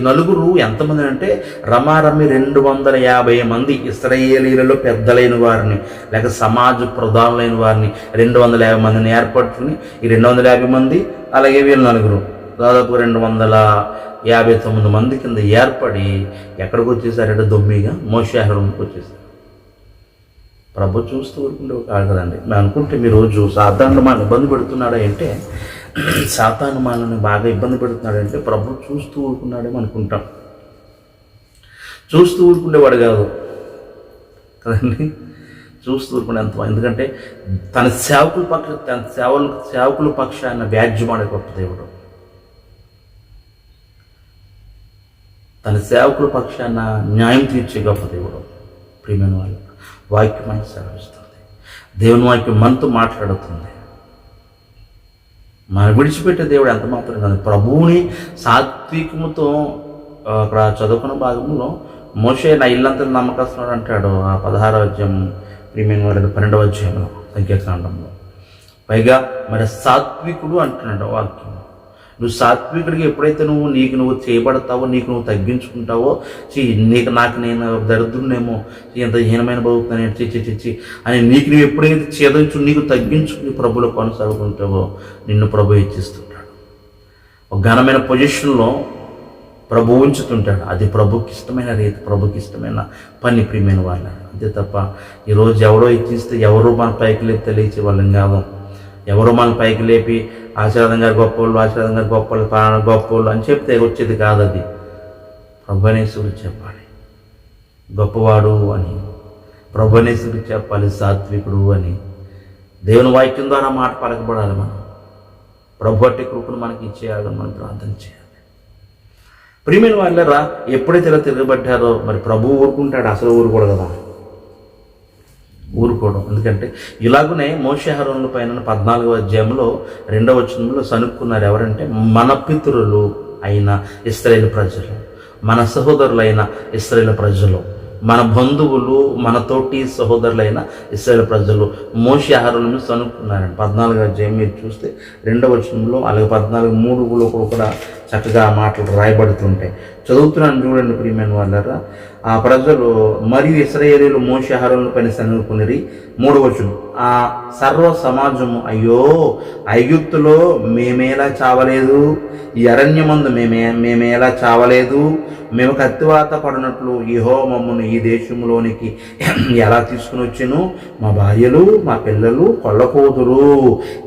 నలుగురు ఎంతమంది అంటే రమారమి 250 మంది ఇశ్రాయేలీయులలో పెద్దలైన వారిని, లేక సమాజ ప్రధానులైన వారిని 250 మందిని ఏర్పరచుకుని, ఈ 250 మంది అలాగే వీళ్ళు నలుగురు దాదాపు 259 మంది కింద ఏర్పడి ఎక్కడికి వచ్చేసారంటే దొమ్మిగా మోషే అహరోనుకి వచ్చేసారు. ప్రభు చూస్తూ ఊరుకుంటే కాదు కదండి. మేము అనుకుంటే మీ రోజు సాధారణ మనల్ని ఇబ్బంది పెడుతున్నాడా అంటే, సాతాను మనల్ని బాగా ఇబ్బంది పెడుతున్నాడంటే ప్రభు చూస్తూ ఊరుకున్నాడేమో అనుకుంటాం. చూస్తూ ఊరుకునేవాడు కాదు కదండి, చూస్తూ ఊరుకునే అంత. ఎందుకంటే తన సేవకుల పక్షాన వ్యాజ్యమాడే గొప్ప దేవుడు, తన సేవకుల పక్షాన న్యాయం తీర్చే గొప్ప దేవుడు. ప్రియమైన వాళ్ళు, వాక్యం మనకు సెలవిస్తుంది, దేవుని వాక్యం మనతో మాట్లాడుతుంది. మనం విడిచిపెట్టే దేవుడు ఎంత మాత్రం కాదు. ప్రభువుని సాత్వికముతో అక్కడ చదువుకున్న భాగంలో మోషే నా ఇల్లంతా నమ్మకస్తున్నాడు అంటాడు. ఆ 16వ అధ్యాయం ప్రియమైన వాళ్ళకి 12వ అధ్యాయంలో సంఖ్యాకాండంలో పైగా మరి సాత్వికుడు అంటున్నాడు వాక్యం. నువ్వు సాత్వికుడికి ఎప్పుడైతే నువ్వు చేయబడతావో, నీకు నువ్వు తగ్గించుకుంటావో, నాకు నేను దరిద్రునేమో, ఎంత హీనమైన బతుకుతాను చిచ్చి అని నీకు నువ్వు ఎప్పుడైతే ఛేదించు, నీకు తగ్గించుకుని ప్రభులో కొనసాగుతుంటావో నిన్ను ప్రభు హెచ్చిస్తుంటాడు. ఒక ఘనమైన పొజిషన్లో ప్రభు ఉంచుతుంటాడు. అది ప్రభుకి ఇష్టమైన రీతి, ప్రభుకి ఇష్టమైన పని, ప్రియమైన వాళ్ళ. అంతే తప్ప ఈరోజు ఎవరో ఇచ్చిస్తే ఎవరో మన పైకి లేపి తెలియచే వాళ్ళం కాదు. ఎవరో మన పైకి లేపి ఆశీర్వాదం గారు గొప్పవాళ్ళు, ఆశీర్వాదం గారు గొప్పవాళ్ళు, ప్రాణ గొప్పవాళ్ళు అని చెప్తే వచ్చేది కాదు. అది ప్రభునేశ్వరుడు చెప్పాలి గొప్పవాడు అని, ప్రభునేశ్వరుడు చెప్పాలి సాత్వికుడు అని. దేవుని వాక్యం ద్వారా మాట పలకబడాలి. మనం ప్రభు అట్టి కృపను మనకి ఇచ్చేయాలని మనం ప్రార్థన చేయాలి. ప్రియమైన వాళ్ళరా, ఎప్పుడైతే ఇలా తిరగబడ్డారో మరి ప్రభు ఊరుకుంటాడు? అసలు ఊరుకోడు కదా, ఊరుకోవడం. ఎందుకంటే ఇలాగునే మోషే అహరోనుల పైన 14వ అధ్యాయంలో 2వ వచనంలో సనుక్కున్నారు. ఎవరంటే మన పితరులు అయిన ఇశ్రాయేలు ప్రజలు, మన సహోదరులైన ఇశ్రాయేలు ప్రజలు, మన బంధువులు, మన తోటి సహోదరులైన ఇశ్రాయేలు ప్రజలు మోషే అహరోనులను సనుక్కున్నారండి. 14వ అధ్యాయం మీరు చూస్తే 2వ వచనంలో, అలాగే 14:3 కూడా చక్కగా మాటలు రాయబడుతుంటాయి. చదువుతున్నాను చూడండి ప్రియమైన వాళ్ళరా. ఆ ప్రజలు మరియు ఇశ్రాయేలీయులు మోషే అహరోనుల పైన సనుక్కునిరి. 3వ వచనం, ఆ సర్వ సమాజము, అయ్యో ఐగుప్తులో మేమేలా చావలేదు, ఈ అరణ్యమందు మేమేలా చావలేదు, మేము కత్తివాత పడినట్లు యెహోవా మమ్మను ఈ దేశంలోనికి ఎలా తీసుకుని వచ్చెను, మా భార్యలు మా పిల్లలు కొల్లపోదురు,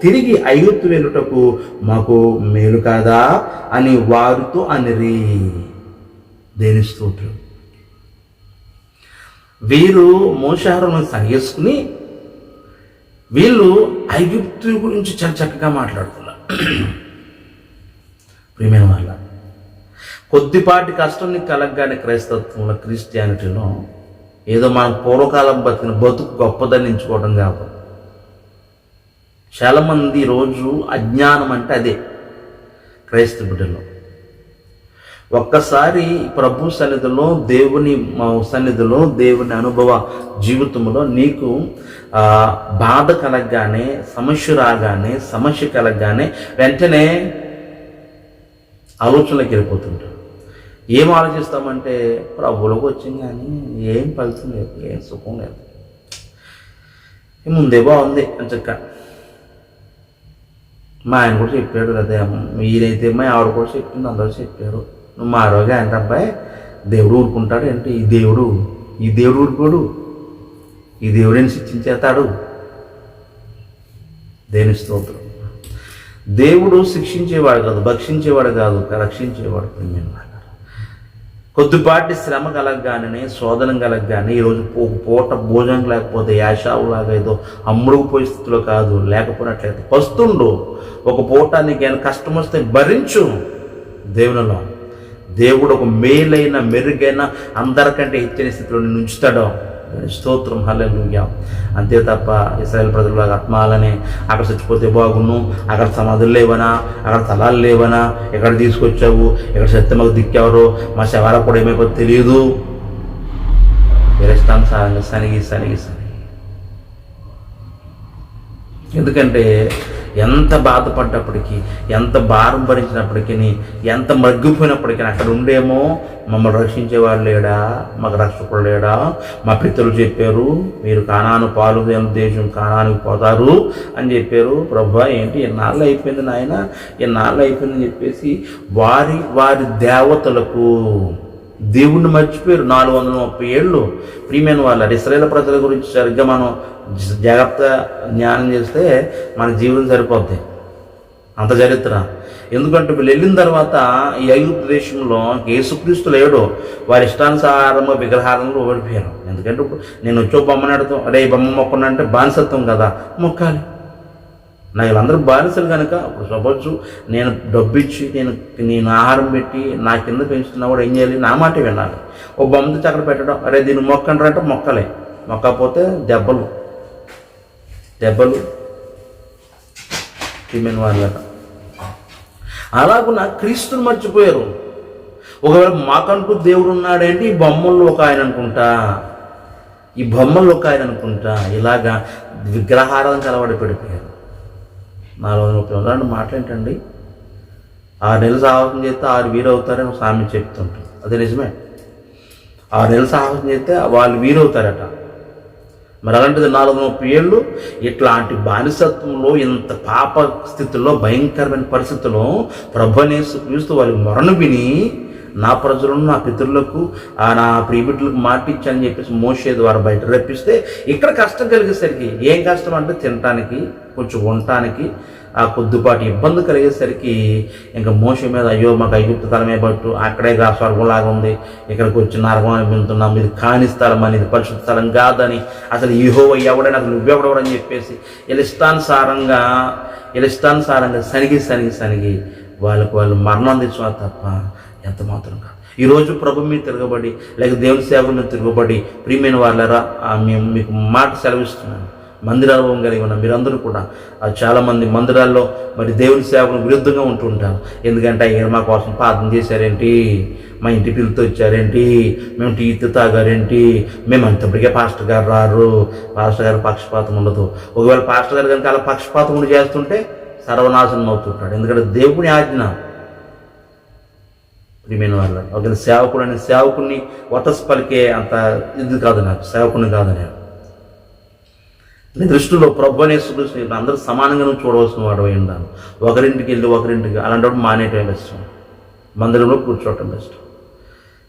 తిరిగి ఐగుప్తు వెళ్ళుటకు మాకు మేలు కాదా అని వారితో అనిరి. దేని స్తోత్రం. వీరు మోషే అహరోనులను సరిగేసుకుని వీళ్ళు ఐగుప్తు గురించి చాలా చక్కగా మాట్లాడుతున్నారు. ప్రియమైన వాళ్ళ, కొద్దిపాటి కష్టం నీకు కలగగానే క్రైస్తత్వంలో, క్రిస్టియానిటీలో ఏదో మనం పూర్వకాలం బతికిన బతుకు గొప్పదని ఎంచుకోవడం కాదు. చాలామంది ఈరోజు అజ్ఞానం అంటే అదే క్రైస్తవ బిడ్డలో. ఒక్కసారి ప్రభు సన్నిధిలో, దేవుని సన్నిధిలో, దేవుని అనుభవ జీవితంలో నీకు బాధ కలగగానే, సమస్య రాగానే, సమస్య కలగగానే వెంటనే ఆలోచనలోకి వెళ్ళిపోతుంటాం. ఏం ఆలోచిస్తామంటే ప్రభువులోకి వచ్చింది కానీ ఏం ఫలితం లేదు, ఏం సుఖం లేదు, ముందే బాగుంది అని చెక్క. మా ఆయన కూడా చెప్పాడు కదా, ఈయనైతే మా ఆవిడ కూడా చెప్పింది, అందరూ చెప్పారు. నువ్వు మారోగా అంటే అబ్బాయి దేవుడు ఊరుకుంటాడు అంటే, ఈ దేవుడు ఊరుకోడు, ఈ దేవుడిని శిక్షించేస్తాడు. దేని స్తోత్రం. దేవుడు శిక్షించేవాడు కాదు, భక్షించేవాడు కాదు, రక్షించేవాడు. కొద్దిపాటి శ్రమ కలగగానే, శోధన కలగగానే, ఈరోజు పూట భోజనం లేకపోతే యాషావులాగా ఏదో అమ్ముడుకు పోయే స్థితిలో కాదు, లేకపోయినట్లయితే పస్తుండు. ఒక పూట నీకు కష్టం వస్తే భరించు. దేవునిలో దేవుడు ఒక మేలైన, మెరుగైన, అందరికంటే హెచ్చని స్థితిలో నిన్ను ఉంచుతాడు. స్తోత్రం, హల్లెలూయా. అంతే తప్ప ఇశ్రాయేలు ప్రజలు ఆత్మాలని అక్కడ చచ్చిపోతే బాగున్ను, అక్కడ సమాధులు లేవనా, అక్కడ స్థలాలు లేవనా, ఎక్కడ తీసుకొచ్చావు, ఎక్కడ సత్యమకు దిక్కావరో, మా శవాల కూడా ఏమైపోతే తెలియదు. విరస్తానుసారంగా సనిగి. ఎందుకంటే ఎంత బాధపడ్డప్పటికీ, ఎంత భారం భరించినప్పటికీ, ఎంత మగ్గిపోయినప్పటికీ అక్కడ ఉండేమో మమ్మల్ని రక్షించేవాడు లేడా, మాకు రక్షకుడు లేడా, మా పితరులు చెప్పారు మీరు కానాను పాలు దేశం కానానికి పోతారు అని చెప్పారు. ప్రభువా ఏంటి ఎన్నాళ్ళు అయిపోయింది నాయన, ఎన్నాళ్ళు అయిపోయిందని చెప్పేసి వారి దేవతలకు దేవుణ్ణి మర్చిపోయారు 430 ఏళ్ళు. ప్రియమైన వాళ్ళ ఇశ్రాయేలు ప్రజల గురించి సరిగ్గా మనం జాగ్రత్త జ్ఞానం చేస్తే మన జీవితం సరిపోద్ది, అంత చరిత్ర. ఎందుకంటే వీళ్ళు వెళ్ళిన తర్వాత ఈ ఐగుప్తు దేశంలో యేసుక్రీస్తు లేడు, వారి ఇష్టానుసారము విగ్రహాలను ఓడిపోయారు. ఎందుకంటే ఇప్పుడు నేను వచ్చో బొమ్మను అడుగుతాం, అరే ఈ బొమ్మ మొక్కనంటే బానిసత్వం కదా, మొక్కాలి. నాకు వీళ్ళందరూ బానిసలు కనుక ఇప్పుడు సపోజ్ నేను డబ్బు ఇచ్చి నేను ఆహారం పెట్టి నా కింద పెంచుతున్నా కూడా ఏం చేయాలి, నా మాట వినాలి. ఓ బొమ్మ తెచ్చి అక్కడ పెట్టడం, అరే దీన్ని మొక్కంటారంటే మొక్కలే, మొక్కపోతే దెబ్బలు తిమ్మిన వాళ్ళ. అలాగున క్రీస్తుని మర్చిపోయారు. ఒకవేళ మాకంటూ దేవుడు ఉన్నాడేంటి, ఈ బొమ్మల్లో ఒక ఆయన అనుకుంటా, ఇలాగా విగ్రహారాధనకు అలవాటు పడిపోయారు. 430 అలాంటి మాటలు ఏంటండి? 6 నెలలు సాహసం చేస్తే 6 వీరు అవుతారని ఒక సామెత చెప్తుంటారు. అది నిజమే. 6 నెలలు సాహసం చేస్తే వాళ్ళు వీరవుతారట. మరి అలాంటిది 430 ఏళ్ళు ఇట్లాంటి బానిసత్వంలో, ఇంత పాప స్థితిలో, భయంకరమైన పరిస్థితుల్లో ప్రభునేసు క్రీస్తు వాళ్ళకి మొరను విని, నా ప్రజలను, నా పితరులకు, నా ప్రియబిడ్డలకు మాటిచ్చానని చెప్పేసి మోషే ద్వారా బయట రప్పిస్తే, ఇక్కడ కష్టం కలిగేసరికి, ఏం కష్టం అంటే తినటానికి, కొంచెం ఉండటానికి కొద్దిపాటి ఇబ్బంది కలిగేసరికి ఇంకా మోషే మీద, అయ్యో మాకు ఐగుప్తు తలమే పట్టు, అక్కడే స్వర్గంలాగా ఉంది, ఇక్కడికి వచ్చి నరకం అనిపించున్నాం, ఇది కాని స్థలం అని, ఇది పరిశుద్ధ స్థలం కాదని, అసలు యెహోవా ఎవడని, అసలు నువ్వెవడని చెప్పేసి ఇష్టానుసారంగా సనిగి వాళ్ళు మరణం తెచ్చున్నారు తప్ప ఎంత మాత్రం కాదు. ఈరోజు ప్రభు మీద తిరగబడి, లేక దేవుని సేవల మీద తిరగబడి, ప్రియమైన వాళ్ళరా, మేము మీకు మాట సెలవిస్తున్నాను. మందిరాలు కలిగి ఉన్న మీరందరూ కూడా చాలామంది మందిరాల్లో మరి దేవుని సేవకు విరుద్ధంగా ఉంటూ ఉంటారు. ఎందుకంటే అయ్యారు మా కోసం ప్రార్థన చేశారేంటి, మా ఇంటి పిల్లతో వచ్చారేంటి, మేము టీ తాగారేంటి, మేము అంతప్పటికే పాస్టర్ గారు రారు, పాస్టర్ గారు పక్షపాతం ఉండదు. ఒకవేళ పాస్టర్ గారు కనుక అలా పక్షపాతం ఉండి చేస్తుంటే సర్వనాశనం అవుతుంటాడు. ఎందుకంటే దేవుని ఆజ్ఞ. ప్రియమైన వాళ్ళ ఒకవేళ సేవకుడిని వతస్ పలికే అంత ఇది కాదు నాకు, సేవకుని కాదు నేను. నీ దృష్టిలో ప్రభు అనే సుదృష్టి అందరూ సమానంగా నువ్వు చూడవలసిన వాడు అయి ఉండాలి. ఒకరింటికి అలాంటప్పుడు మానేయటం బెస్ట్, మందిరంలో కూర్చోవటం బెస్ట్.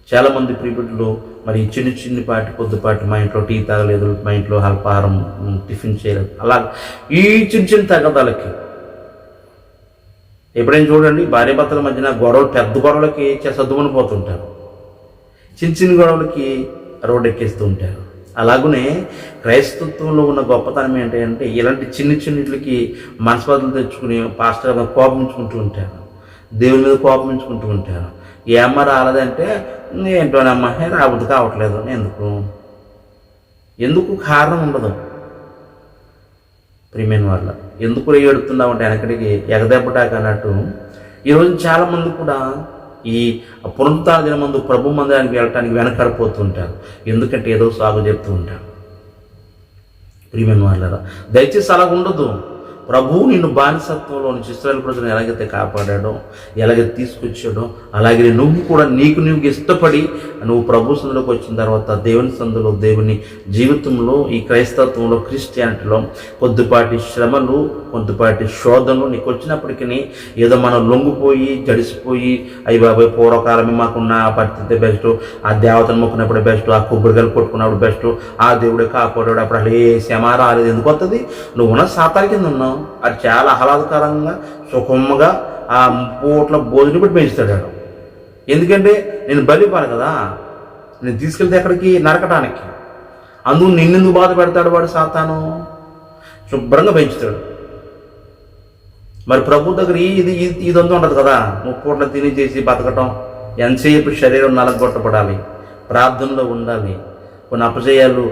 చాలామంది ప్రియబిడ్డలు మరి చిన్నపాటి కొద్దిపాటి, మా ఇంట్లో టీ తాగలేదు, మా ఇంట్లో అల్పాహారం టిఫిన్ చేయలేదు, అలా ఈ చిన్న తగ్గదాలకి ఎప్పుడైనా చూడండి, భార్యాభర్తల మధ్యన గొడవలు, పెద్ద గొడవలకి సర్దుమని పోతుంటారు, చిన్న గొడవలకి రోడ్డు ఎక్కేస్తూ ఉంటారు. అలాగనే క్రైస్తత్వంలో ఉన్న గొప్పతనం ఏంటంటే ఇలాంటి చిన్నటికి మనస్పర్ధలు తెచ్చుకుని పాస్టర్ మీద కోపమించుకుంటూ ఉంటారు, దేవుని మీద కోపమించుకుంటూ ఉంటారు. ఏమ్మ రాలేదంటే ఏంటోనమ్మా రాబుద్ది కావట్లేదు, ఎందుకు కారణం ఉండదు. ప్రియమైన వాళ్ళ ఎందుకు ఏడుతున్నావు అంటే వెనకడికి ఎగదెబ్బటాక అన్నట్టు ఈరోజు చాలామంది కూడా ఈ పునరుత్థాన దినం ముందు ప్రభు మందిరానికి వెళ్ళటానికి వెనకడిపోతుంటారు. ఎందుకంటే ఏదో సాగు చెప్తూ ఉంటారు. ప్రియమైన వాళ్ళరా, దయచేసి అలా ఉండదు. ప్రభువు నిన్ను బానిసత్వంలో నుంచి ఇశ్రాయేలు ప్రజలను ఎలాగైతే కాపాడాడో, ఎలాగైతే తీసుకొచ్చాడో, అలాగే నువ్వు కూడా నీకు ఇష్టపడి నువ్వు ప్రభు సందులోకి వచ్చిన తర్వాత దేవుని సందులో, దేవుని జీవితంలో, ఈ క్రైస్తత్వంలో, క్రిస్టియానిటీలో కొద్దిపాటి శ్రమలు, కొద్దిపాటి శోధనలు నీకు వచ్చినప్పటికీ ఏదో మనం లొంగిపోయి జడిసిపోయి, అయ్యి బాబాయ్ పూర్వకాలమే మాకున్న పరిస్థితి బెస్ట్, ఆ దేవతను మొక్కినప్పుడు బెస్ట్, ఆ కొబ్బరికాయలు కొట్టుకున్నప్పుడు బెస్ట్, ఆ దేవుడే కాపాడాడు, అప్పుడు అసలు ఏ శ్రమ రాలేదు. ఎందుకు వస్తుంది? నువ్వు ఉన్న సాతారి కింద ఉన్నావు. అది చాలా ఆహ్లాదకరంగా సుఖముగా ఆ పూట్ల భోజనం పెట్టి పెంచుతాడు. ఎందుకంటే నేను బలిపాను కదా, నేను తీసుకెళ్తే ఎక్కడికి? నరకటానికి. అందుకు నిన్నెందుకు బాధ పెడతాడు వాడు సాతాను? శుభ్రంగా పెంచుతాడు. మరి ప్రభు దగ్గర ఇదంతా ఉండదు కదా, 3 పూట్ల తిని చేసి బతకటం, ఎంతసేపు శరీరం నలగొట్టబడాలి, ప్రార్థనలో ఉండాలి, కొన్ని అపజయాలు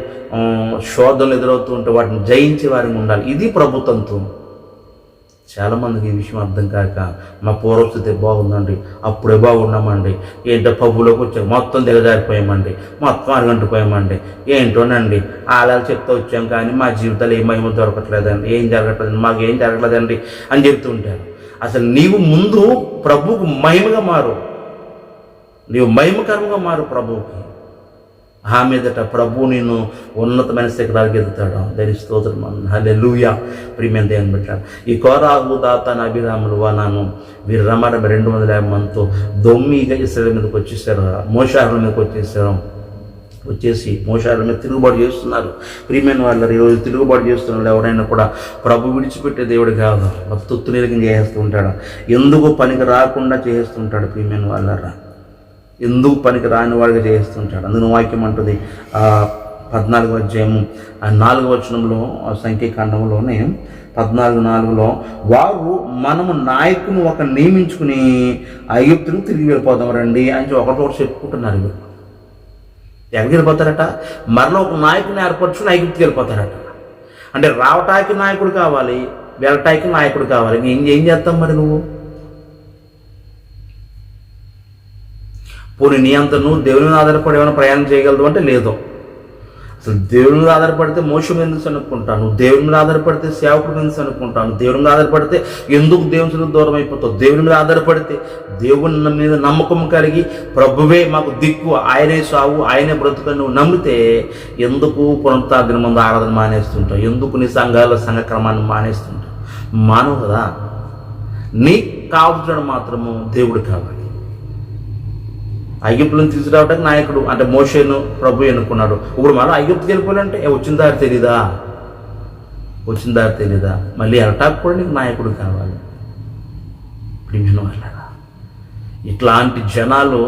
శోధనలు ఎదురవుతూ ఉంటే వాటిని జయించే వారికి ఉండాలి. ఇది ప్రభుత్వంతో. చాలామందికి ఈ విషయం అర్థం కాక మా పూర్వస్థితి బాగుందండి, అప్పుడే బాగున్నామండి, ఏంటో పబ్బులోకి వచ్చాం మొత్తం దిగజారిపోయామండి, మొత్తం అరగంటిపోయామండి, ఏంటోనండి ఆలాలు చెప్తూ వచ్చాం కానీ మా జీవితాలు ఏ మహిమ దొరకట్లేదండి, ఏం జరగట్లేదు, మాకు ఏం జరగట్లేదండి అని చెప్తూ ఉంటారు. అసలు నీవు ముందు ప్రభువుకు మహిమగా మారు, నీవు మహిమకరంగా మారు ప్రభువుకి. ఆ మీదట ప్రభు నేను ఉన్నతమైన శిఖరాలకు ఎదుగుతాడు. దాని స్తోత్రం హల్లెలూయా. ప్రియమైన దేవుని పెట్టాడు. ఈ కోరాహు, దాతాను, అభిరాములు, వానాను వీరు రమార 250 మందితో దొమ్మిగా ఇశ్రాయేలు మీదకి వచ్చేసారు, మోషారుల మీదకి వచ్చేసి మోషారుల మీద తిరుగుబాటు చేస్తున్నారు. ప్రియమైన వాళ్ళు ఈరోజు తిరుగుబాటు చేస్తున్నారు. ఎవరైనా కూడా ప్రభు విడిచిపెట్టే దేవుడు కాదు, తొత్తు నిలకం చేస్తూ ఉంటాడు, ఎందుకు పనికి రాకుండా చేస్తుంటాడు. ప్రియమైన వాళ్ళరా, ఎందుకు పనికి రాని వాడిగా చేస్తుంటాడు. అందుకు వాక్యం అంటుంది 14వ అధ్యాయము 4వ వచనంలో, సంఖ్యాకాండంలోనే 14:4 వారు మనము నాయకుని ఒక నియమించుకుని ఐగుప్తును తిరిగి వెళ్ళిపోదాం రండి అని ఒకటోటి చెప్పుకుంటున్నారు. వీరు ఎక్కడికి వెళ్ళిపోతారట? మరలా ఒక నాయకుని ఏర్పరచుకుని ఐగుప్తుకి వెళ్ళిపోతారట. అంటే రావటానికి నాయకుడు కావాలి, వెళ్ళటానికి నాయకుడు కావాలి. ఏం చేస్తాం మరి నువ్వు? పోనీ నీ అంత నువ్వు దేవుని మీద ఆధారపడి ఏమైనా ప్రయాణం చేయగలదు అంటే లేదు. అసలు దేవుని మీద ఆధారపడితే మోసం ఎందుకు అనుకుంటాను, దేవుని మీద ఆధారపడితే సేవకుడు ఎందుకు అనుకుంటాను, దేవుని మీద ఆధారపడితే ఎందుకు దేవునికి దూరం అయిపోతావు, దేవుని మీద ఆధారపడితే దేవుని మీద నమ్మకం కలిగి ప్రభువే మాకు దిక్కు, ఆయనే సావు, ఆయనే బ్రతుకు నువ్వు నమ్మితే ఎందుకు పునరుత్థాన ముందు ఆరాధన మానేస్తుంటావు, ఎందుకు నీ సంఘక్రమాన్ని మానేస్తుంటావు? మానవు కదా. నీకు కావాల్సిన మాత్రము దేవుడు కావాలి. ఐగుప్తులను తీసుకురావడానికి నాయకుడు అంటే మోషేను ప్రభు ఎన్నుకున్నాడు. ఇప్పుడు మళ్ళీ ఐగుప్తుకి వెళ్ళిపోవాలంటే వచ్చిన దారి తెలీదా? మళ్ళీ అటాక్ కూడా నీకు నాయకుడు కావాలి. ప్రియమైన వాళ్ళారా, ఇట్లాంటి జనాలు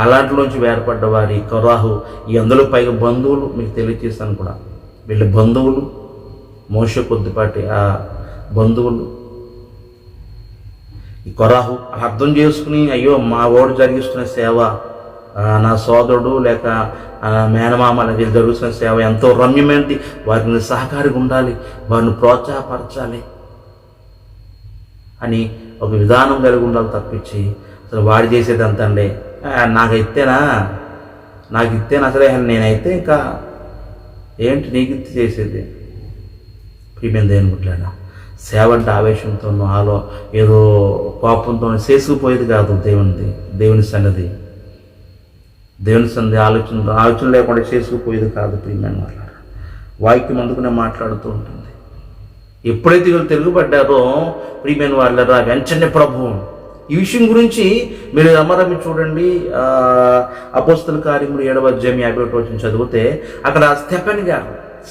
అలాంటిలోంచి వేర్పడ్డ వారి కొరాహు, ఈ అందులో పైగా బంధువులు మీకు తెలియజేస్తాను కూడా. వీళ్ళ బంధువులు మోషే కొద్దిపాటి ఆ బంధువులు ఈ కొరాహు అర్థం చేసుకుని, అయ్యో మా ఓడు జరిగిస్తున్న సేవ, నా సోదరుడు లేక మేనమామ వీళ్ళు జరుగుతున్న సేవ ఎంతో రమ్యమైనది, వారిని సహకారిగా ఉండాలి, వారిని ప్రోత్సాహపరచాలి అని ఒక విధానం కలిగి ఉండాలి తప్పించి అసలు వాడు చేసేది అంత అండి నాకు ఇస్తేనా అసలే నేనైతే ఇంకా ఏంటి నీకు ఇత్తి చేసేది? ప్రియమైన దేవుని బిడ్డలారా, సేవ అంటే ఆవేశంతోనూ ఏదో కోపంతో చేసుకుపోయేది కాదు. దేవుని సన్నిధి ఆలోచన లేకుండా చేసుకుపోయేది కాదు. ప్రియమైన వాళ్ళారా, వాక్యం అందుకునే మాట్లాడుతూ ఉంటుంది. ఎప్పుడైతే వీళ్ళు తిరుగుపడ్డారో ప్రియమైన వాళ్ళారా, వెంటనే ప్రభువు ఈ విషయం గురించి మీరు అమరమి చూడండి. అపోస్తల కార్యములు 7వ అధ్యాయం 51 వచనం చదివితే అక్కడ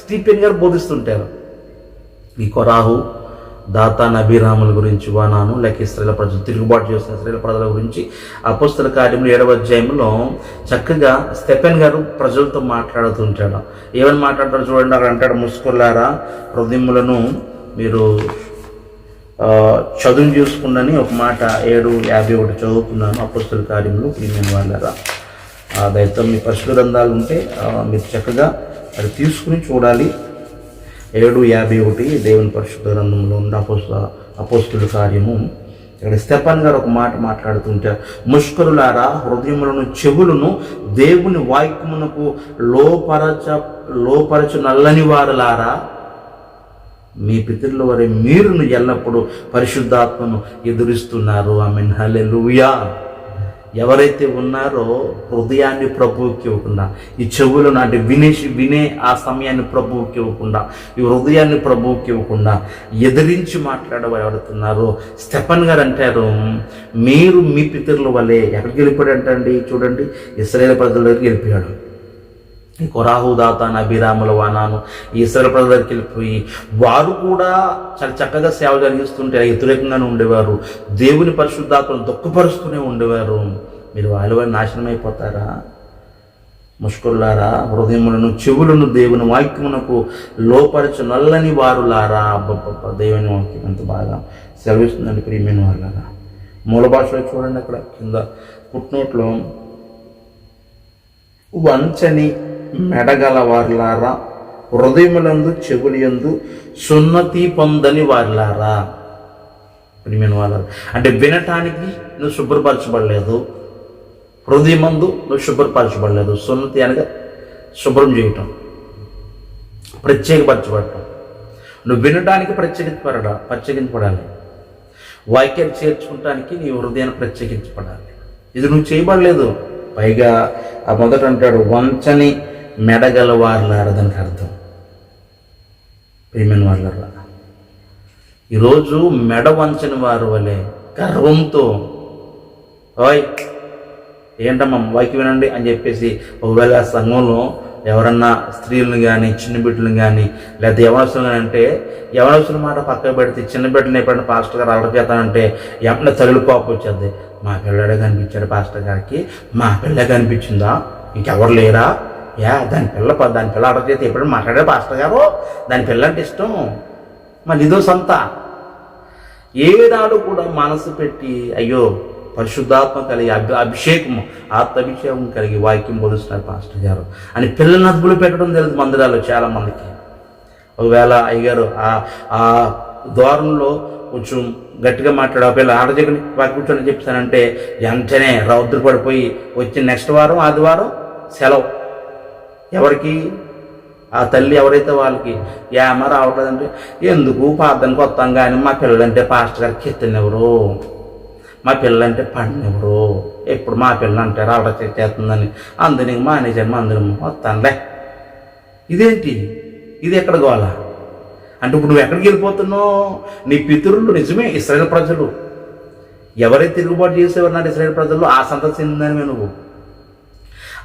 స్టీఫెన్ గారు బోధిస్తుంటారు. ఈ కొరాహు, దాతాన్, అబీరాముల గురించి వానాను లేక ఇశ్రాయేలు ప్రజలు తిరుగుబాటు చేసిన ఇశ్రాయేలు ప్రజల గురించి అపోస్తల కార్యములు 7వ అధ్యాయంలో చక్కగా స్టెఫెన్ గారు ప్రజలతో మాట్లాడుతుంటాడు. ఏమని మాట్లాడతాడు చూడండి. అక్కడ అంటాడు, ముసుకులారా హృదయములను మీరు చదువు చూసుకుందని ఒక మాట 7:51 చదువుతున్నాను. అపోస్తల కార్యములు ప్రియమైన వాళ్ళారా, దయతో మీ పరిశుద్ధ గ్రంథాలు ఉంటే మీరు చక్కగా అది తీసుకుని చూడాలి. 7:51 దేవుని పరిశుద్ధ గ్రంథంలో ఉన్న అపోస్తలుల కార్యము. ఇక్కడ స్టెఫన్ గారు ఒక మాట మాట్లాడుతుంటారు. ముష్కరులారా హృదయములను చెవులను దేవుని వాక్యమునకు లోపరచు నల్లని వారులారా, మీ పితరుల వరే మీరును ఎల్లప్పుడూ పరిశుద్ధాత్మను ఎదురిస్తున్నారు. ఆమేన్, హల్లెలూయా. ఎవరైతే ఉన్నారో హృదయాన్ని ప్రభువుకి ఇవ్వకుండా, ఈ చెవులను అంటే వినే ఆ సమయాన్ని ప్రభువుకి ఇవ్వకుండా, ఈ హృదయాన్ని ప్రభువుకి ఇవ్వకుండా ఎదిరించి మాట్లాడేవారు ఎవరుతున్నారో స్టెఫన్ గారు అంటారు, మీరు మీ పితరుల వలె ఎక్కడికి వెళ్ళిపోయాడంటండి చూడండి, ఇశ్రాయేలు ప్రజల దగ్గరికి వెళ్ళిపోయాడు. ఈ కొరాహు, దాతాన్, అబీరాముల వానాను ఈ ఇశ్రాయేలు ప్రజల దగ్గరికి వెళ్ళిపోయి వారు కూడా చాలా చక్కగా సేవ జరిగిస్తుంటే వ్యతిరేకంగానే ఉండేవారు. దేవుని పరిశుద్ధాత్మను దుఃఖపరుస్తూనే ఉండేవారు. మీరు వాళ్ళ నాశనం అయిపోతారా? ముష్కరులారా హృదయములను చెవులను దేవుని వాక్యమునకు లోపరచు నల్లని వారులారా. దేవుని వాక్యం ఎంత బాగా సెలవిస్తుందండి ప్రియమైన వాళ్ళారా. మూల భాషలో చూడండి, అక్కడ కింద పుట్నోట్లో వంచని మెడగల వారులారా, హృదయములందు చెవులందు సున్నతి పొందని వారులారా. ప్రియమైన వాళ్ళారా, అంటే వినటానికి నువ్వు శుభ్రపరచబడలేదు, హృదయమందు నువ్వు శుభ్రపరచబడలేదు. సున్నతి అనగా శుభ్రం చేయటం, ప్రత్యేకపరచబడటం. నువ్వు వినడానికి ప్రత్యేకించబడాలి, వాక్యాన్ని చేర్చుకుంటానికి నీ హృదయాన్ని ప్రత్యేకించబడాలి. ఇది నువ్వు చేయబడలేదు. పైగా ఆ మొదట అంటాడు, వంచని మెడగల వారులారా. దానికి అర్థం ప్రియమైన వాళ్ళారా, ఈరోజు మెడ వంచని వారు వలె గర్వంతో, ఓయ్ ఏంటమ్మా వాక్యం వినండి అని చెప్పేసి ఒకవేళ సంఘంలో ఎవరన్నా స్త్రీలను కానీ చిన్న బిడ్డలను కానీ లేదా యవనస్తులు అంటే యవనస్తుల మాట పక్కకు పెడితే చిన్న బిడ్డలు ఎప్పుడైనా పాస్టర్ గారు అలర చేస్తానంటే ఎప్పుడైనా తల్లి కోపం వచ్చేది. మా పిల్లడే కనిపించాడు పాస్టర్ గారికి, మా పిల్ల కనిపించిందా, ఇంకెవరు లేరా, దాని పిల్ల అలర చేస్తే ఎప్పుడైనా మాట్లాడారు పాస్టర్ గారు, దాని పిల్ల అంటే ఇష్టం, మళ్ళీ ఇదో సొంత. ఏనాడు కూడా మనసు పెట్టి అయ్యో పరిశుద్ధాత్మ కలిగి అభిషేకం ఆత్మాభిషేకం కలిగి వాక్యం బోధిస్తున్నారు పాస్టర్ గారు అని పిల్లల్ని అదుపులో పెట్టడం తెలియదు మందిరాల్లో చాలా మందికి. ఒకవేళ అయ్యగారు ఆ ద్వారంలో కొంచెం గట్టిగా మాట్లాడు, పిల్ల ఆడ దగ్గర కూర్చొని చెప్తానంటే వెంటనే రౌద్ర పడిపోయి వచ్చి నెక్స్ట్ వారం ఆదివారం సెలవు. ఎవరికి? ఆ తల్లి ఎవరైతే వాళ్ళకి ఏమ రావట్లేదంటే, ఎందుకు ప్రార్థనకు వస్తాం కానీ మా పిల్లలంటే పాస్టర్ గారికి ఎత్తనివ్వరు, మా పిల్లలంటే పండినెవరు, ఎప్పుడు మా పిల్లలు అంటే రావడం చేస్తుందని అందరినీ మానేశాను, అందరం వస్తానులే. ఇదేంటి, ఇది ఎక్కడ గోలా అంటే ఇప్పుడు నువ్వు ఎక్కడికి వెళ్ళిపోతున్నావు? నీ పితరులు నిజమే ఇశ్రాయేలు ప్రజలు, ఎవరైతే తిరుగుబాటు చేసేవారు ఇశ్రాయేలు ప్రజలు ఆ సంతతి చెందినవే నువ్వు,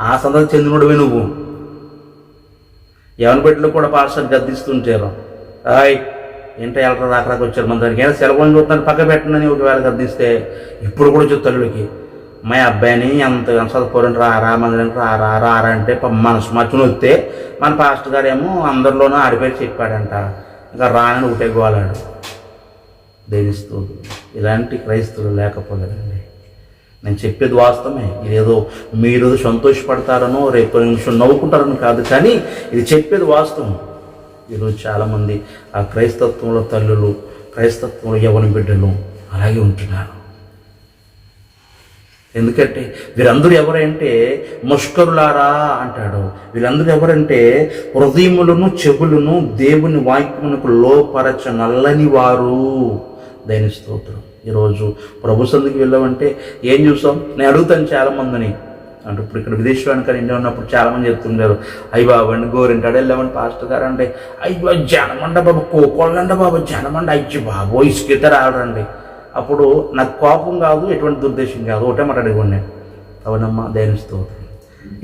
ఆ సంతతి చెందినోడివే నువ్వు. ఎవరి బిడ్డలు కూడా పాస్టర్ గద్దిస్తుంటారు, ఏంటో ఎలరా రాకరాక వచ్చారు మన దానికి, ఏమైనా సెలవుని చూస్తున్నాను పక్క పెట్టండి ఒకవేళ గద్దిస్తే ఇప్పుడు కూడా చెప్తాడుకి మా అబ్బాయిని ఎంత చదువుకోరండి రారా మందిరానికి రారా అంటే మనసు మర్చుని వస్తే మన పాస్టర్ గారు ఏమో అందరిలోనూ ఆడిపోయి చెప్పాడంట, ఇంకా రానని ఒకటే గోలాడు. దేనిస్తూ ఇలాంటి క్రైస్తవులు లేకపోలేదండి. నేను చెప్పేది వాస్తవమే, ఇదేదో మీరు సంతోషపడతారనో రేపు నిమిషం నవ్వుకుంటారని కాదు, కానీ ఇది చెప్పేది వాస్తవం. ఈరోజు చాలామంది ఆ క్రైస్తత్వంలో తల్లులు, క్రైస్తత్వంలో యవ్వన బిడ్డలు అలాగే ఉంటున్నారు. ఎందుకంటే వీరందరూ ఎవరంటే ముష్కరులారా అంటాడు. వీళ్ళందరూ ఎవరంటే హృదయములను చెవులను దేవుని వాక్యమునకు లోపరచ నల్లని వారు. దైన స్తోత్రం. ఈరోజు ప్రభు సందుకి వెళ్ళామంటే ఏం చూసాం? నేను అడుగుతాను చాలామందిని, అంటే ఇప్పుడు ఇక్కడ విదేశీయానికి ఇండియా ఉన్నప్పుడు చాలామంది చెప్తుంటారు, అయ్యి బాబండి గోరింటాడు వెళ్ళామండి పాస్టర్ గారు అంటే, అయ్యో జనమండ బాబు కోకోళ్ళండ బాబు జనమండ అయ్యి బాబో ఇసుకితే రావడండి. అప్పుడు నాకు కోపం కాదు, ఎటువంటి దుర్దేశం కాదు, ఒకటే మాట అడిగండి, అవునమ్మా దైన స్తోత్రం.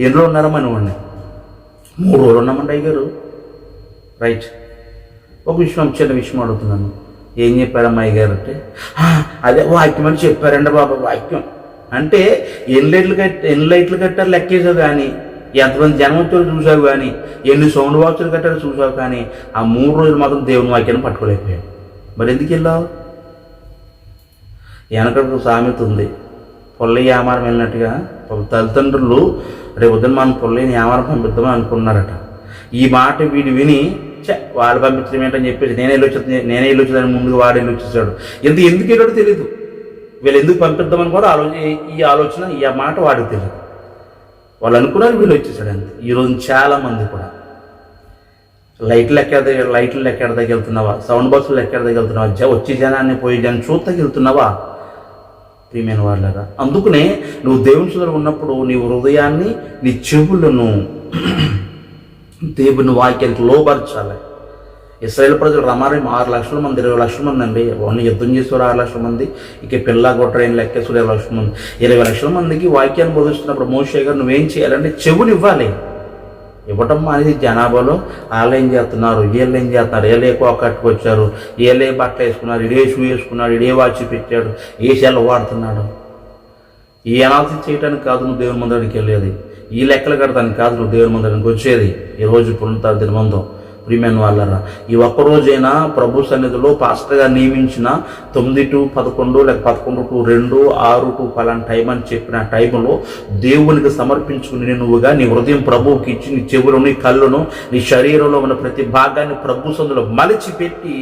ఎన్ని రోజులు ఉన్నారమ్మా నువ్వండి? 3 రోజులు ఉన్నామండి అయ్యారు. రైట్. ఒక విషయం, చిన్న విషయం అడుగుతున్నాను, ఏం చెప్పారమ్మా అయ్యగారు అంటే, అదే వాక్యం అని చెప్పారండి బాబా. వాక్యం అంటే ఎన్ని లైట్లు కట్టారు లెక్కేసావు కానీ, ఎంతమంది జనం వచ్చారో చూసావు కానీ, ఎన్ని సౌండ్ బాక్సులు కట్టారో చూసావు కానీ, ఆ 3 రోజులు మాత్రం దేవుని వాక్యాన్ని పట్టుకోలేకపోయావు. మరి ఎందుకు వెళ్ళావు? వెనకకు సామెత ఉంది, పొల్లయ్య వ్యాపారం వెళ్ళినట్టుగా తల్లిదండ్రులు రేపు ఉదయం మనం పొల్లయ్యని వ్యాపారం పంపిద్దామని అనుకున్నారట. ఈ మాట వీడు విని వాళ్ళు పంపించడం ఏంటని చెప్పేసి నేనే వెళ్ళి వచ్చేదాన్ని ముందుగా వాడు వెళ్ళి వచ్చేసాడు. ఎందుకు వెళ్ళాడో తెలియదు, వీళ్ళు ఎందుకు పంపిద్దామని కూడా ఈ ఆలోచన ఈ మాట వాడికి తెలియదు. వాళ్ళు అనుకున్నారు, వీళ్ళు వచ్చేసాడు అంతే. ఈరోజు చాలామంది కూడా లైట్లు లెక్కేడదాకి వెళ్తున్నావా, సౌండ్ బాక్సులు లెక్కేడదాకి వెళ్తున్నావా, వచ్చే జనాన్ని పోయే జనాన్ని చూడతాకి వెళ్తున్నావా? ప్రియమైన వాళ్ళగా, అందుకనే నువ్వు దేవుని సన్నిధిలో ఉన్నప్పుడు నీ హృదయాన్ని, నీ చెవులను దేవుని వాక్యానికి లోపరచాలి. ఇశ్రాయేలు ప్రజలు రమారేం 6 లక్షల మంది, 20 లక్షల మంది అండి. ఓన్లీ యుద్ధం చేసేవారు 6 లక్షల మంది, ఇక పిల్ల గొట్రైన లెక్కేశ్వరు 20 లక్షల మంది. 20 లక్షల మందికి వాక్యాన్ని బోధిస్తున్నప్పుడు మోషే గారు నువ్వేం చేయాలంటే చెవుని ఇవ్వాలి. ఇవ్వటం అనేది జనాభాలో వాళ్ళు ఏం చేస్తున్నారు, వీళ్ళు ఏం చేస్తున్నారు, ఏలే కట్టుకొచ్చారు, ఏలే బట్టలు వేసుకున్నారు, ఇడే షూ వేసుకున్నాడు, ఇడే వాచి పెట్టాడు, ఏ సెల్ వాడుతున్నాడు, ఈ అనాలిసిస్ చేయడానికి కాదు నువ్వు దేవుని మందిరానికి వెళ్ళేది, ఈ లెక్కలు కడతానికి కాదు నువ్వు దేవుని మందిరానికి వచ్చేది. ఈరోజు పునరుత్థాన దినమందు ప్రియమైన వాళ్ళరా, ఈ ఒక్కరోజైనా ప్రభు సన్నిధిలో పాస్టర్గా నియమించిన 9 to 11 లేక 11 to 2, 6 to పలానా టైం అని చెప్పిన టైంలో దేవునికి సమర్పించుకుని నువ్వుగా నీ హృదయం ప్రభువుకి ఇచ్చి నీ చెవులను, నీ కళ్ళను, నీ శరీరంలో ఉన్న ప్రతి భాగాన్ని ప్రభు సన్నిధిలో మలిచిపెట్టి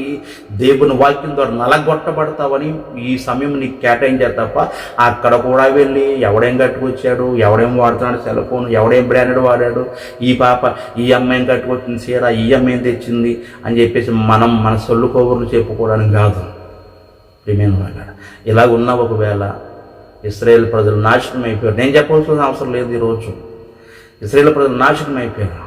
దేవుని వాక్యం ద్వారా నలగొట్టబడతావని ఈ సమయం నీకు కేటాయించారు తప్ప అక్కడ కూడా వెళ్ళి ఎవడేం కట్టుకొచ్చాడు, ఎవడేం వాడుతున్నాడు సెల్ ఫోన్, ఎవడేం బ్రాండెడ్ వాడాడు, ఈ పాప ఈ అమ్మాయిని కట్టుకొచ్చింది చీర, ఈ అమ్మాయి తెచ్చింది అని చెప్పేసి మన సొల్లు కబుర్లు చెప్పుకోవడానికి కాదు. ప్రియమైన వాళ్ళ, ఇలాగ ఉన్న ఒకవేళ ఇశ్రాయేలు ప్రజలు నాశనం అయిపోయారు. నేను చెప్పవలసిన అవసరం లేదు. ఈరోజు ఇశ్రాయేలు ప్రజలు నాశనం అయిపోయారు.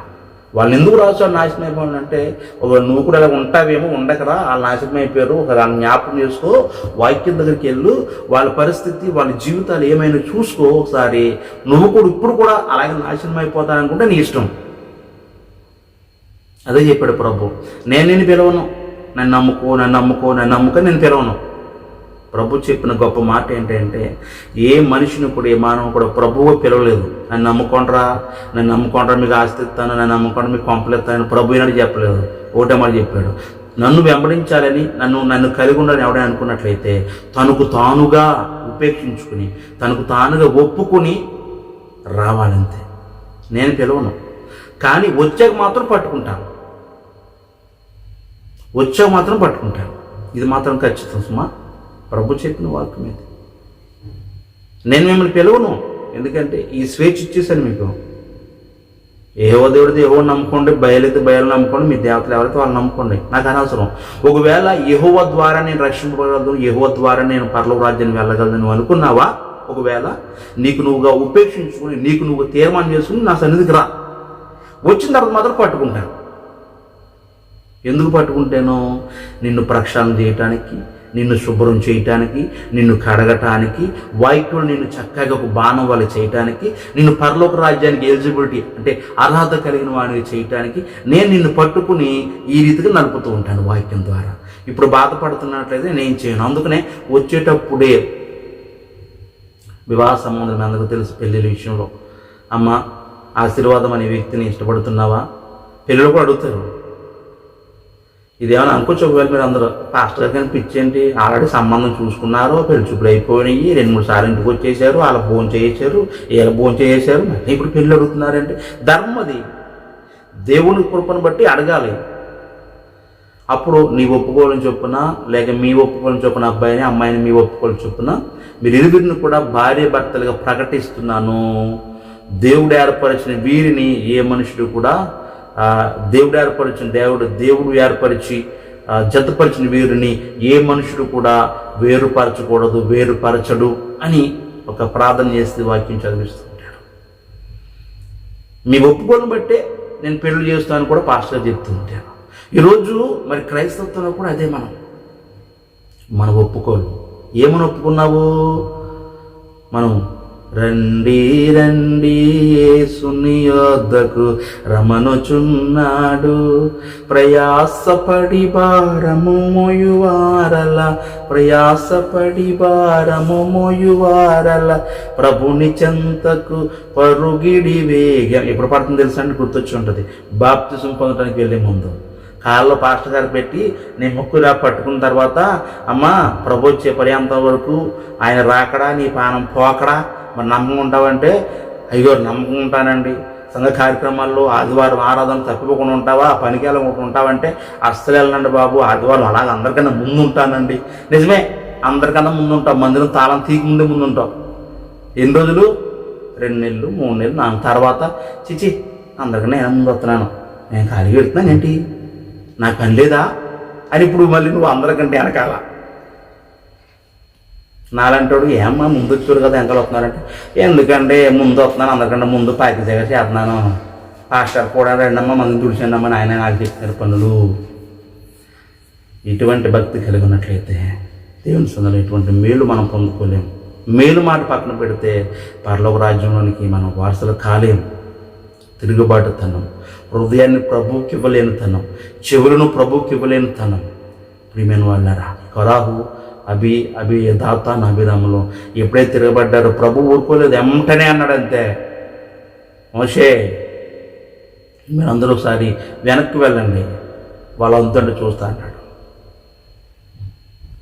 వాళ్ళు ఎందుకు రాజు నాశనం అయిపోయారంటే, ఒకవేళ నువ్వు కూడా ఇలా ఉంటావేమో, ఉండకరా, వాళ్ళు నాశనం అయిపోయారు, ఒక జ్ఞాపకం చేసుకో, వాక్యం దగ్గరికి వెళ్ళు, వాళ్ళ పరిస్థితి, వాళ్ళ జీవితాలు ఏమైనా చూసుకో ఒకసారి. నువ్వు కూడా ఇప్పుడు కూడా అలాగే నాశనం అయిపోతాననుకుంటే నీ ఇష్టం. అదే చెప్పాడు ప్రభు. నేను నిన్ను పిలవను, నన్ను నమ్ముకో నేను పిలవను. ప్రభు చెప్పిన గొప్ప మాట ఏంటంటే, ఏ మనిషిని కూడా, ఏ మానవుని కూడా ప్రభువు పిలవలేదు. నన్ను నమ్ముకోండ్రా మీకు ఆస్తి ఇస్తాను, నన్ను నమ్ముకోండి మీకు కొంపలేస్తానని ప్రభు ఏనాడు చెప్పలేదు. ఒకటే మాట చెప్పాడు, నన్ను వెంబడించాలని, నన్ను కలిగి ఉండాలని ఎవడని అనుకున్నట్లయితే తనకు తానుగా ఉపేక్షించుకుని, తనకు తానుగా ఒప్పుకొని రావాలంతే. నేను పిలవను, కానీ వచ్చాక మాత్రం పట్టుకుంటాను. ఇది మాత్రం ఖచ్చితం సుమా. ప్రభు చెప్పిన వాక్యం ఇది. నేను మిమ్మల్ని పిలవను, ఎందుకంటే ఈ స్వేచ్ఛ ఇచ్చేసాను మీకు. ఏవో దేవుడితే ఏవో నమ్ముకోండి, బయలైతే బయలు నమ్ముకోండి, మీ దేవతలు ఎవరైతే వాళ్ళు నమ్ముకోండి, నాకు అనవసరం. ఒకవేళ యెహోవా ద్వారా నేను రక్షింపగలను, యెహోవా ద్వారా నేను పరలోక రాజ్యానికి వెళ్ళగలను అనుకున్నావా, ఒకవేళ నీకు నువ్వుగా ఉపేక్షించుకుని నీకు నువ్వు తీర్మానం చేసుకుని నా సన్నిధికి రా. వచ్చిన తర్వాత మాత్రం పట్టుకుంటాను. ఎందుకు పట్టుకుంటాను? నిన్ను ప్రక్షాళన చేయటానికి, నిన్ను శుభ్రం చేయటానికి, నిన్ను కడగటానికి, వాక్యులు నిన్ను చక్కగా ఒక బాణం వల్ల చేయటానికి, నిన్ను పరలోక రాజ్యానికి ఎలిజిబిలిటీ అంటే అర్హత కలిగిన వాడిని చేయటానికి నేను నిన్ను పట్టుకుని ఈ రీతిగా నలుపుతూ ఉంటాను వాక్యం ద్వారా. ఇప్పుడు బాధపడుతున్నట్లయితే నేను చేయను. అందుకనే వచ్చేటప్పుడే వివాహ సంబంధం మీ అందరికీ తెలుసు, పెళ్ళిళ్ళ విషయంలో అమ్మ ఆశీర్వాదం అనే వ్యక్తిని ఇష్టపడుతున్నావా? పెళ్ళిళ్ళు కూడా అడుగుతారు. ఇదేమైనా అనుకోవచ్చు, ఒకవేళ మీరు అందరూ పాస్టర్ గారికి పిచ్చేంటి, ఆల్రెడీ సంబంధం చూసుకున్నారు, పెళ్లి చూపులు అయిపోయినాయి, 2-3 సార్లు ఇంటికి వచ్చేసారు, వాళ్ళ భోజనం చేసేసారు, వీళ్ళ భోజనం చేసేసారు, మళ్ళీ ఇప్పుడు పెళ్ళి అడుగుతున్నారంటే ధర్మది. దేవుని కృపను బట్టి అడగాలి. అప్పుడు నీ ఒప్పుకోవాలని చొప్పున, లేక మీ ఒప్పుకోవాలని చొప్పున అబ్బాయిని, అమ్మాయిని మీ ఒప్పుకోవాలని చొప్పున మీరు ఇరువురిని కూడా భార్య భర్తలుగా ప్రకటిస్తున్నాను. దేవుడు ఏర్పరిచిన వీరిని ఏ మనుషుడు కూడా దేవుడు ఏర్పరిచి జతపరిచిన వీరిని ఏ మనుషుడు కూడా వేరుపరచకూడదు, వేరుపరచడు అని ఒక ప్రార్థన చేస్తే వాక్యం చదివిస్తుంటాడు. మీ ఒప్పుకోలను బట్టే నేను పెళ్లి చేస్తాను కూడా పాస్టర్ చెప్తూ ఉంటాను. ఈరోజు మరి క్రైస్తవంలో కూడా అదే మన ఒప్పుకోలు. ఏమని ఒప్పుకున్నావు? మనం రండి రండి యేసుని యొద్దకు రమనుచున్నాడు, ప్రయాసపడి భారము మోయువారల ప్రభుని చెంతకు పరుగిడి వేగం. ఎప్పుడు పడుతుంది తెలుసా అండి? గుర్తొచ్చి ఉంటుంది. బాప్తిజం పొందడానికి వెళ్ళే ముందు కాళ్ళలో పాస్టర్ గారు పెట్టి నేను ముక్కులా పట్టుకున్న తర్వాత, అమ్మా ప్రభు వచ్చే పర్యంతం వరకు ఆయన రాకడా నీ పానం పోకడా, మరి నమ్మకం ఉంటావంటే, అయ్యో నమ్మకం ఉంటానండి. సంఘ కార్యక్రమాల్లో ఆదివారం ఆరాధన తప్పిపోకుండా ఉంటావా, పనికి వెళ్ళకుండా ఉంటావంటే అస్సలు వెళ్ళండి బాబు, ఆదివారం అలాగ అందరికన్నా ముందు ఉంటానండి. నిజమే, అందరికన్నా ముందు ఉంటావు. మందిరం తాళం తీకి ముందు ఉంటావు. ఎన్ని రోజులు? 2 నెలలు 3 నెలలు. నా తర్వాత చిచి అందరికన్నా నేను ముందు వస్తున్నాను, నేను ఖాళీగా వెళ్తున్నాను ఏంటి, నాకు పని లేదా అని ఇప్పుడు మళ్ళీ నువ్వు అందరికంటే వెనకాల. నాలంటాడు ఏమ్మా ముందు వచ్చారు కదా వెనకాల వస్తున్నారంటే, ఎందుకంటే ముందు వస్తున్నాను, అందరికంటే ముందు పాకిజాగా చేస్తున్నాను, పాస్టర్ కూడా రెండమ్మా మందిని తుడిచండమ్మా ఆయన నాకు చెప్పినారు పనులు. ఇటువంటి భక్తి కలిగి ఉన్నట్లయితే దేవుని సొంతలో ఇటువంటి మేలు మనం పొందుకోలేము. మేలు మాట పక్కన పెడితే పరలోక రాజ్యంలోనికి మనం వారసులు కాలేము. తిరుగుబాటుతనం, హృదయాన్ని ప్రభువుకి ఇవ్వలేని తనం, చెవులను ప్రభువుకి ఇవ్వలేని తనం. ప్రియమైన వాళ్ళారా, కొరాహు దాతాను అభిరాములు ఎప్పుడైతే తిరగబడ్డారో ప్రభు ఊరుకోలేదు, వెంటనే అన్నాడంతే, మోషే మీరందరూ ఒకసారి వెనక్కి వెళ్ళండి, వాళ్ళంతా చూస్తా అన్నాడు.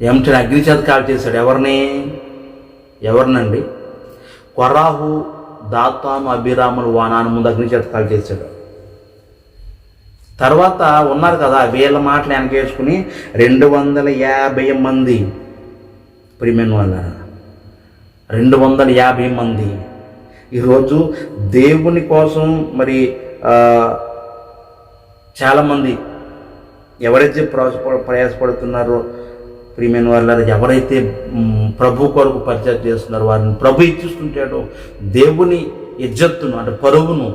వెంటనే అగ్ని చేత కాల్ చేశాడు. ఎవరినండి? కొరాహు, దాతాను, అభిరాములు వానాను ముందు అగ్ని చేత కాల్ చేశాడు. తర్వాత ఉన్నారు కదా వీళ్ళ మాటలు వెనకేసుకుని 250 మంది. ప్రియమైన వాళ్ళ 250 మంది ఈరోజు దేవుని కోసం మరి చాలామంది ఎవరైతే ప్రయాసపడుతున్నారో, ప్రియమైన వాళ్ళ ఎవరైతే ప్రభు కొరకు పరిచయం చేస్తున్నారో వారిని ప్రభు ఇచ్చిస్తుంటాడో, దేవుని ఇజ్జత్తును అంటే పరువును,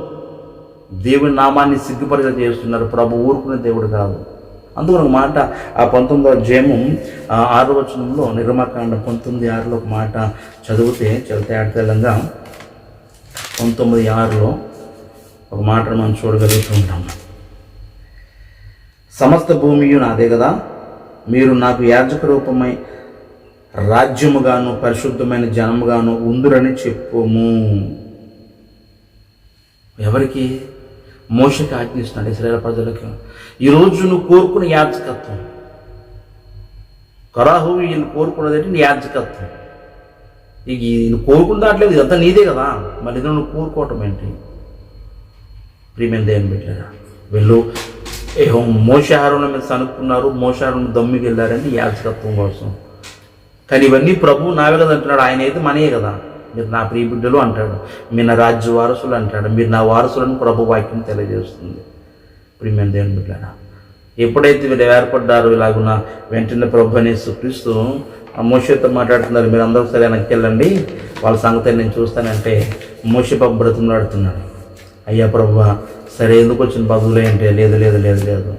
దేవుని నామాన్ని సిగ్గుపరిచ చేస్తున్నారు. ప్రభు ఊరుకునే దేవుడు కాదు. అందుకని ఒక మాట ఆ 19వ అధ్యాయము 6వ వచనంలో, నిర్గమకాండం 19:6లో ఒక మాట చదివితే చాలా తేటతెల్లంగా 19:6లో ఒక మాటను మనం చూడగలుగుతూ ఉంటాము. సమస్త భూమియు నాదే కదా, మీరు నాకు యాజక రూపమై రాజ్యముగాను పరిశుద్ధమైన జనముగాను ఉందురని చెప్పుము. ఎవరికి? మోషకి ఆజ్ఞిస్తున్నాడు ఇశ్రాయేలు ప్రజలకు. ఈరోజు నువ్వు కోరుకున్న యాజకత్వం, కొరాహు వీళ్ళు కోరుకున్నదంటే నీ యాజకత్వం. ఇక నువ్వు కోరుకున్నట్లేదు, ఇదంతా నీదే కదా, మళ్ళీ నువ్వు కోరుకోవటం ఏంటి? ప్రియమైన దేవుని బిడ్డలారా, వీళ్ళు మోషే అహరోను మీద సనుక్కున్నారు, మోషే అహరోను దమ్మికి వెళ్ళారని యాజకత్వం కోసం. కానీ ఇవన్నీ ప్రభు నావే కదా అంటున్నాడు. ఆయన అయితే మనయే కదా. మీరు నా ప్రియ బిడ్డలు అంటాడు, మీరు నా రాజ్య వారసులు అంటాడు, మీరు నా వారసులను ప్రభు వాక్యం తెలియజేస్తుంది. ప్రియమైన దేవుని బిడ్డలారా, ఎప్పుడైతే వీళ్ళు ఏర్పడ్డారో ఇలాగున్న వెంటనే ప్రభు అని యేసుక్రీస్తు మోషేతో మాట్లాడుతున్నారు, మీరు అందరూ సరే వెనక్కి వెళ్ళండి, వాళ్ళ సంగతి నేను చూస్తానంటే మోషే పాపం బ్రతిమలాడుతున్నాడు. అయ్యా ప్రభువా, సరే ఎందుకు వచ్చిన బదులు అంటే లేదు లేదు లేదు లేదు,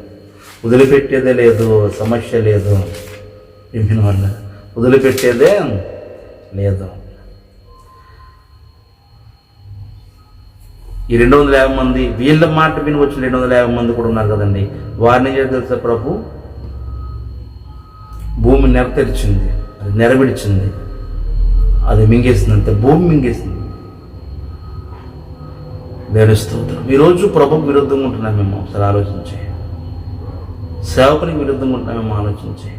వదిలిపెట్టేదే లేదు, సమస్య లేదు. ప్రియమైన వాళ్ళ, వదిలిపెట్టేదే లేదు. ఈ 250 మంది వీళ్ళ మాట విని వచ్చిన 250 మంది కూడా ఉన్నారు కదండి. వారిని చేసి తెలుసా ప్రభు, భూమి నెరతెరిచింది, అది నెరవిడిచింది, అది మింగేసింది, అంతే భూమి మింగేసింది. దేవుని స్తోత్రం. ఈరోజు ప్రభుకు విరుద్ధంగా ఉంటున్నామేమో ఒకసారి ఆలోచించే, సేవకునికి విరుద్ధంగా ఉంటున్నామేమో ఆలోచించే,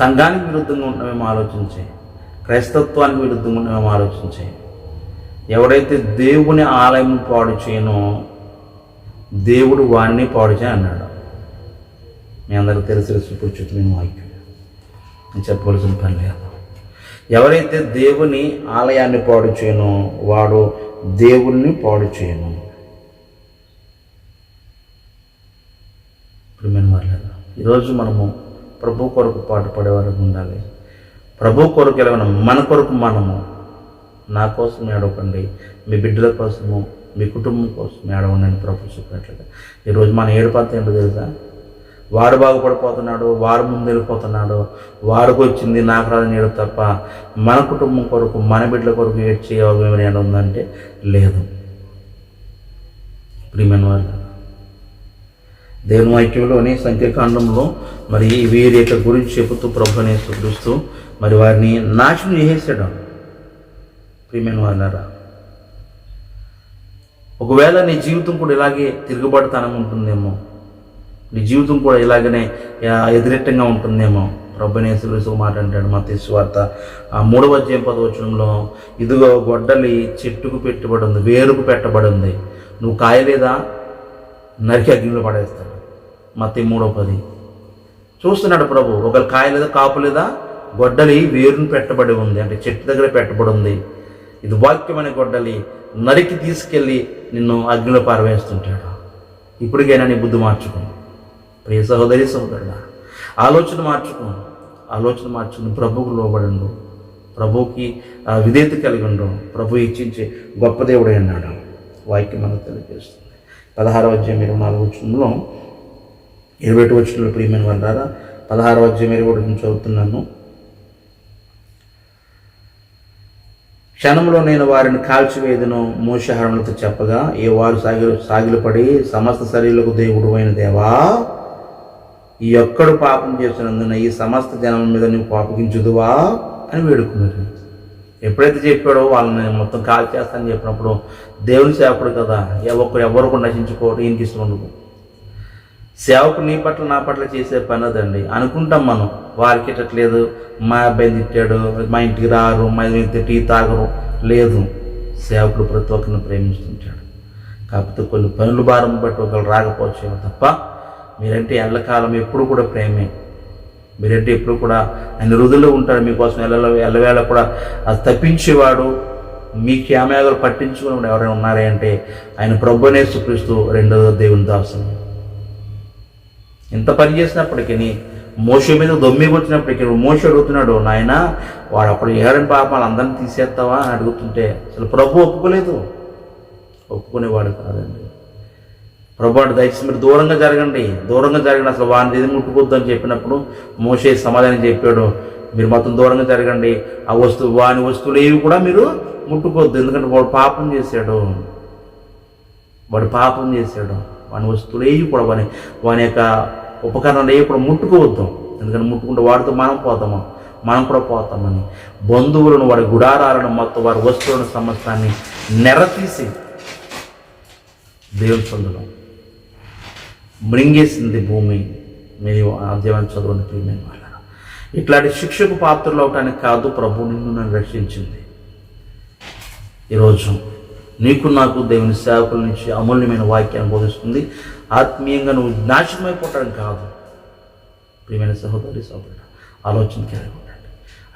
సంఘానికి విరుద్ధంగా ఉంటున్నామేమో ఆలోచించే, క్రైస్తత్వానికి విరుద్ధంగా ఉన్నామేమో ఆలోచించే. ఎవడైతే దేవుని ఆలయం పాడు చేయనో దేవుడు వాడిని పాడు చేయ అన్నాడు. మీ అందరికీ తెలిసిన సుపరిచితమైన వాక్యం, నేను చెప్పవలసిన పని లేదు. ఎవరైతే దేవుని ఆలయాన్ని పాడు చేయనో వాడు దేవుణ్ణి పాడు చేయను. ప్రియమైన వాళ్ళారా, ఈరోజు మనము ప్రభు కొరకు పాటు పడేవారికి ఉండాలి. ప్రభు కొరకు ఎలా మన కొరకు మనము, నా కోసం ఏడవకండి, మీ బిడ్డల కోసము, మీ కుటుంబం కోసం ఏడవండి ప్రభు చెప్పినట్లుగా. ఈరోజు మన ఏడుపంత ఏంటో తెలుసా? వాడు బాగుపడిపోతున్నాడు, వాడు ముందు వెళ్ళిపోతున్నాడు, వాడికి వచ్చింది నాకు రాదని ఏడు తప్ప మన కుటుంబం కొరకు, మన బిడ్డల కొరకు ఏడ్చే యోగం ఏమైనా ఉందంటే లేదు. ప్రియమైన వాళ్ళ, దేవుని వాక్యంలోని సంఖ్యాకాండంలో మరి వీరి యొక్క గురించి చెబుతూ ప్రభుని స్తుతిస్తూ మరి వారిని నాశనం చేసేసాడు. ప్రియమైన వాళ్ళారా, ఒకవేళ నీ జీవితం కూడా ఇలాగే తిరుగుబాటుతనం ఉంటుందేమో, నీ జీవితం కూడా ఇలాగనే ఎదురెట్టంగా ఉంటుందేమో. ప్రభుని యేసు మాట అంటాడు మత్తయి సువార్త 3వ అధ్యాయం 10వ వచనంలో, ఇదిగో గొడ్డలి చెట్టుకు పెట్టుబడి ఉంది, వేరుకు పెట్టబడి ఉంది, నువ్వు కాయలేదా నరికి అగ్నిలో పడేస్తాడు. మత్తయి 3:10 చూస్తున్నాడు ప్రభు. ఒకళ్ళు కాయలేదా, కాపు లేదా, గొడ్డలి వేరును పెట్టబడి ఉంది, అంటే చెట్టు దగ్గర పెట్టబడి ఉంది. ఇది వాక్యం అనే గొడ్డలి నరికి తీసుకెళ్ళి నిన్ను అగ్నిలో పారవేస్తుంటాడు. ఇప్పటికైనా నీ బుద్ధి మార్చుకో ప్రియ సహోదరి సహోదరుడా, ఆలోచన మార్చుకుని ప్రభువుకు లోబడండు, ప్రభువుకి విధేయత కలిగి ఉండు. ప్రభు ఇచ్చించే గొప్ప దేవుడే అన్నాడు వాక్యం మనకు తెలియజేస్తుంది. 16వ అధ్యాయం 24వ వచనంలో 21వ వచనంలో ప్రియమైన వాళ్ళారా, 16వ అధ్యాయం 21 చదువుతున్నాను. క్షణంలో నేను వారిని కాల్చివేదను మోషే అహరోనులతో చెప్పగా, ఏ వారు సాగిలపడి సమస్త శరీరులకు దేవుడు అయిన దేవా, ఈ ఒక్కడు పాపం చేసినందున ఈ సమస్త జనం మీద నువ్వు పాపగించుదువా అని వేడుకున్నారు. ఎప్పుడైతే చెప్పాడో వాళ్ళని మొత్తం కాల్ చేస్తానని చెప్పినప్పుడు దేవుని సేవకుడు కదా, ఎవరు కూడా నశించుకోవడం ఈయనకి ఇష్టం ఉండదు. సేవకు నీ పట్ల నా పట్ల చేసే పని అదండి. అనుకుంటాం మనం, వారికి ఇట్టట్లేదు, మా అబ్బాయిని తిట్టాడు, మా ఇంటికి రారు, మా టీ తాగరు. లేదు, సేవకుడు ప్రతి ఒక్కరిని ప్రేమిస్తుంటాడు. కాకపోతే కొన్ని పనుల భారం బట్టి ఒకళ్ళు రాకపోవచ్చేమో తప్ప మీరంటే ఎల్లకాలం ఎప్పుడు కూడా ప్రేమే. మీరంటే ఎప్పుడు కూడా ఆయన హృదయలో ఉంటాడు మీకోసం. ఎల్లవేళ కూడా అది తప్పించేవాడు, మీ క్షేమయాగాలు పట్టించుకుని ఎవరైనా ఉన్నారే అంటే ఆయన ప్రభువునే యేసుక్రీస్తు రెండవ దేవుని దాసుని. ఇంత పని చేసినప్పటికీ, మోషే మీద దొమ్మి వచ్చినప్పటికీ మోషే అడుగుతున్నాడు, నాయన వాడు అప్పుడు ఏడని పాపాలు అందరినీ తీసేస్తావా అని అడుగుతుంటే అసలు ప్రభు ఒప్పుకునేవాడు కాదండి. ప్రభు అంటే దయచేసి మీరు దూరంగా జరగండి, అసలు వాడిని ఇది ముట్టుకోవద్దు అని చెప్పినప్పుడు మోషే సమాధానం చెప్పాడు, మీరు మొత్తం దూరంగా జరగండి, వాని వస్తువులు ఏవి కూడా మీరు ముట్టుకోవద్దు, ఎందుకంటే వాడు పాపం చేశాడు, వాని వస్తువులు ఏవి కూడా వాని యొక్క ఉపకరణాలు ఏవి కూడా ముట్టుకోవద్దు, ఎందుకంటే ముట్టుకుంటే వాడితో మనం కూడా పోతామని బంధువులను, వారి గుడారాలను, మొత్తం వారి వస్తువులను సమస్తాన్ని నెరతీసి దేవుని సందులో మృంగేసింది భూమి. మీరు అధ్యాయం చదవండి ప్రియమైన వాళ్ళారా. ఇట్లాంటి శిక్షకు పాత్రలు అవటానికి కాదు ప్రభు నిన్ను నన్ను రక్షించింది. ఈరోజు నీకు నాకు దేవుని సేవకుల నుంచి అమూల్యమైన వాక్యాన్ని బోధిస్తుంది. ఆత్మీయంగా నువ్వు నాశనమైపోవటం కాదు. ప్రియమైన సహోదరి సహోదరుడు, ఆలోచన కలిగి ఉండండి.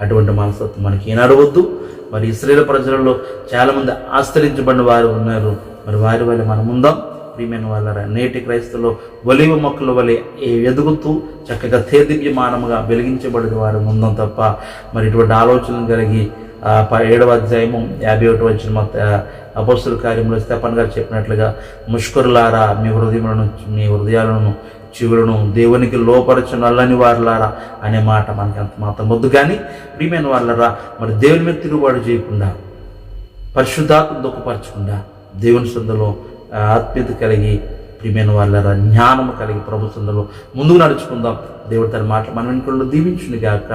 అటువంటి మనస్తత్వం మనకి ఈనాడు వద్దు. మరి ఇశ్రాయేలు ప్రజలలో చాలామంది ఆశ్రయించబడిన వారు ఉన్నారు. మరి వారి వల్ల మనం ఉందాం. ప్రియమైన వాళ్ళరా, నేటి క్రైస్తవులు ఒలీవ మొక్కల వలె ఎదుగుతూ చక్కగా తేదివ్యమానముగా వెలిగించబడిన వారు ఉందాం తప్ప మరి ఇటువంటి ఆలోచనలు కలిగి 7వ అధ్యాయము 51వ వచనం అపొస్తలుల కార్యములో స్తెఫను గారు చెప్పినట్లుగా ముష్కరులారా, మీ హృదయాలను చెవులను దేవునికి లోపరచు నల్లని వారులారా అనే మాట మనకి అంత మాత్రం వద్దు. కానీ ప్రియమైన వాళ్ళరా, మరి దేవుని మీద తిరుగుబాటు చేయకుండా, పరిశుద్ధాత్మ దుఃఖపరచకుండా, దేవుని సందులో ఆత్మీయత కలిగి, ప్రియమైన వాళ్ళరా జ్ఞానము కలిగి ప్రభు సందులో ముందుకు నడుచుకుందాం. దేవుడు తన మాటలు మన వెనుకల్లో దీవించును గాక.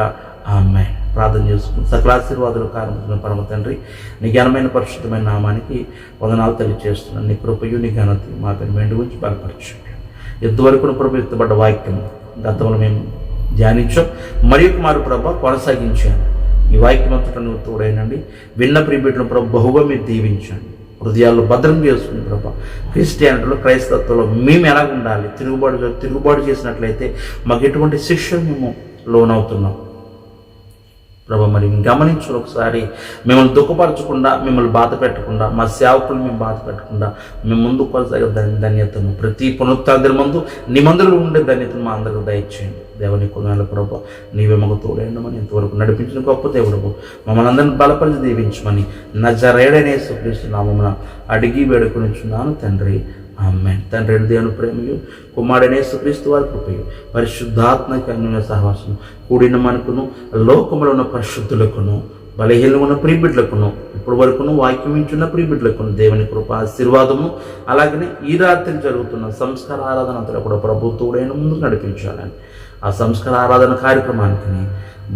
ఆమేన్. ప్రార్థన చేసుకుని సకల ఆశీర్వాదాలు కారణం పరమ తండ్రి, నీ ఘనమైన పరిశుద్ధమైన నామానికి వందనాలు తెలియజేస్తున్నాను. నీ కృపయు నీ ఘనత మా పేరు మెండు గురించి బలపరచండి. ఎంతవరకు ప్రభు ఎత్తబడ్డ వాక్యం గతంలో మేము ధ్యానించాం. మరి మారు ప్రభ కొనసాగించాను. ఈ వాక్యం అంతటా నువ్వు తోడైనండి. విన్న ప్రియబిడ్డను ప్రభు బహుగా మీరు దీవించండి. హృదయాల్లో భద్రం చేసుకుని ప్రభా, క్రిస్టియానిటీలో క్రైస్తత్వంలో మేము ఎలా ఉండాలి, తిరుగుబాటు చేసినట్లయితే మాకు ఎటువంటి శిక్షలు మేము లోనవుతున్నాం ప్రభా. మరి గమనించు ఒకసారి, మిమ్మల్ని దుఃఖపరచకుండా, మిమ్మల్ని బాధ పెట్టకుండా, మా సేవకులు మేము బాధ పెట్టకుండా మేము ముందు కొనసాగే ధన్యతను ప్రతి పునరుత్థానం ముందు నీ మందులో ఉండే ధన్యతను మా అందరికీ దయచేయండి. దేవుని కొనాలి ప్రభా, నీవే మాకు తోడైండమని ఇంతవరకు నడిపించిన గొప్ప దేవుడు మమ్మల్ని అందరిని బలపరిచి దీవించమని నజరేయుడైన యేసుక్రీస్తు నామమున అడిగి వేడుకొనిచున్నాను తండ్రి. ఆమేన్. తండ్రి దేవుని ప్రేమయు, కుమారుడైన యేసుక్రీస్తు వారి కృపయు, పరిశుద్ధాత్మక అన్యోన్య సహవాసం కూడిన మనకును, లోకములో ఉన్న పరిశుద్ధులకును, బలహీన ఉన్న ప్రియబిడ్డలకును, ఇప్పుడు వరకును వాక్యం ఇచ్చున్న ప్రియబిడ్డలకును దేవుని కృప ఆశీర్వాదము, అలాగనే ఈ రాత్రి జరుగుతున్న సంస్కార ఆరాధన అంతా కూడా ప్రభుత్వుడైన ముందుకు నడిపించాలని, ఆ సంస్కార ఆరాధన కార్యక్రమానికి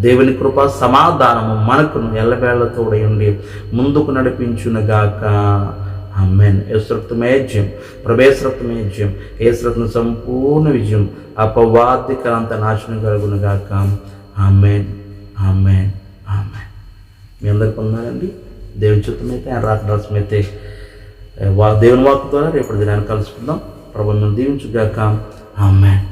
దేవుని కృప సమాధానము మనకును ఎల్లవేళ్లతోడై ఉండి ముందుకు నడిపించునుగాక. ఆమేన్. యేసురక్తమే జయం, ప్రభేశ్రక్తమే జయం, యేసురక్తం సంపూర్ణ విజయం, అపవాదికరంత నాశనం కలుగునుగాక. ఆమేన్, ఆమేన్, ఆమేన్. మీ అందరికి పొందాలండి. దేవుని చిత్తమైతే ఆయన రాకరాసమైతే దేవుని వాక్కు ద్వారా రేపటి దినాన్ని కలుసుకుందాం. ప్రభువును దీవించుగాక. ఆమేన్.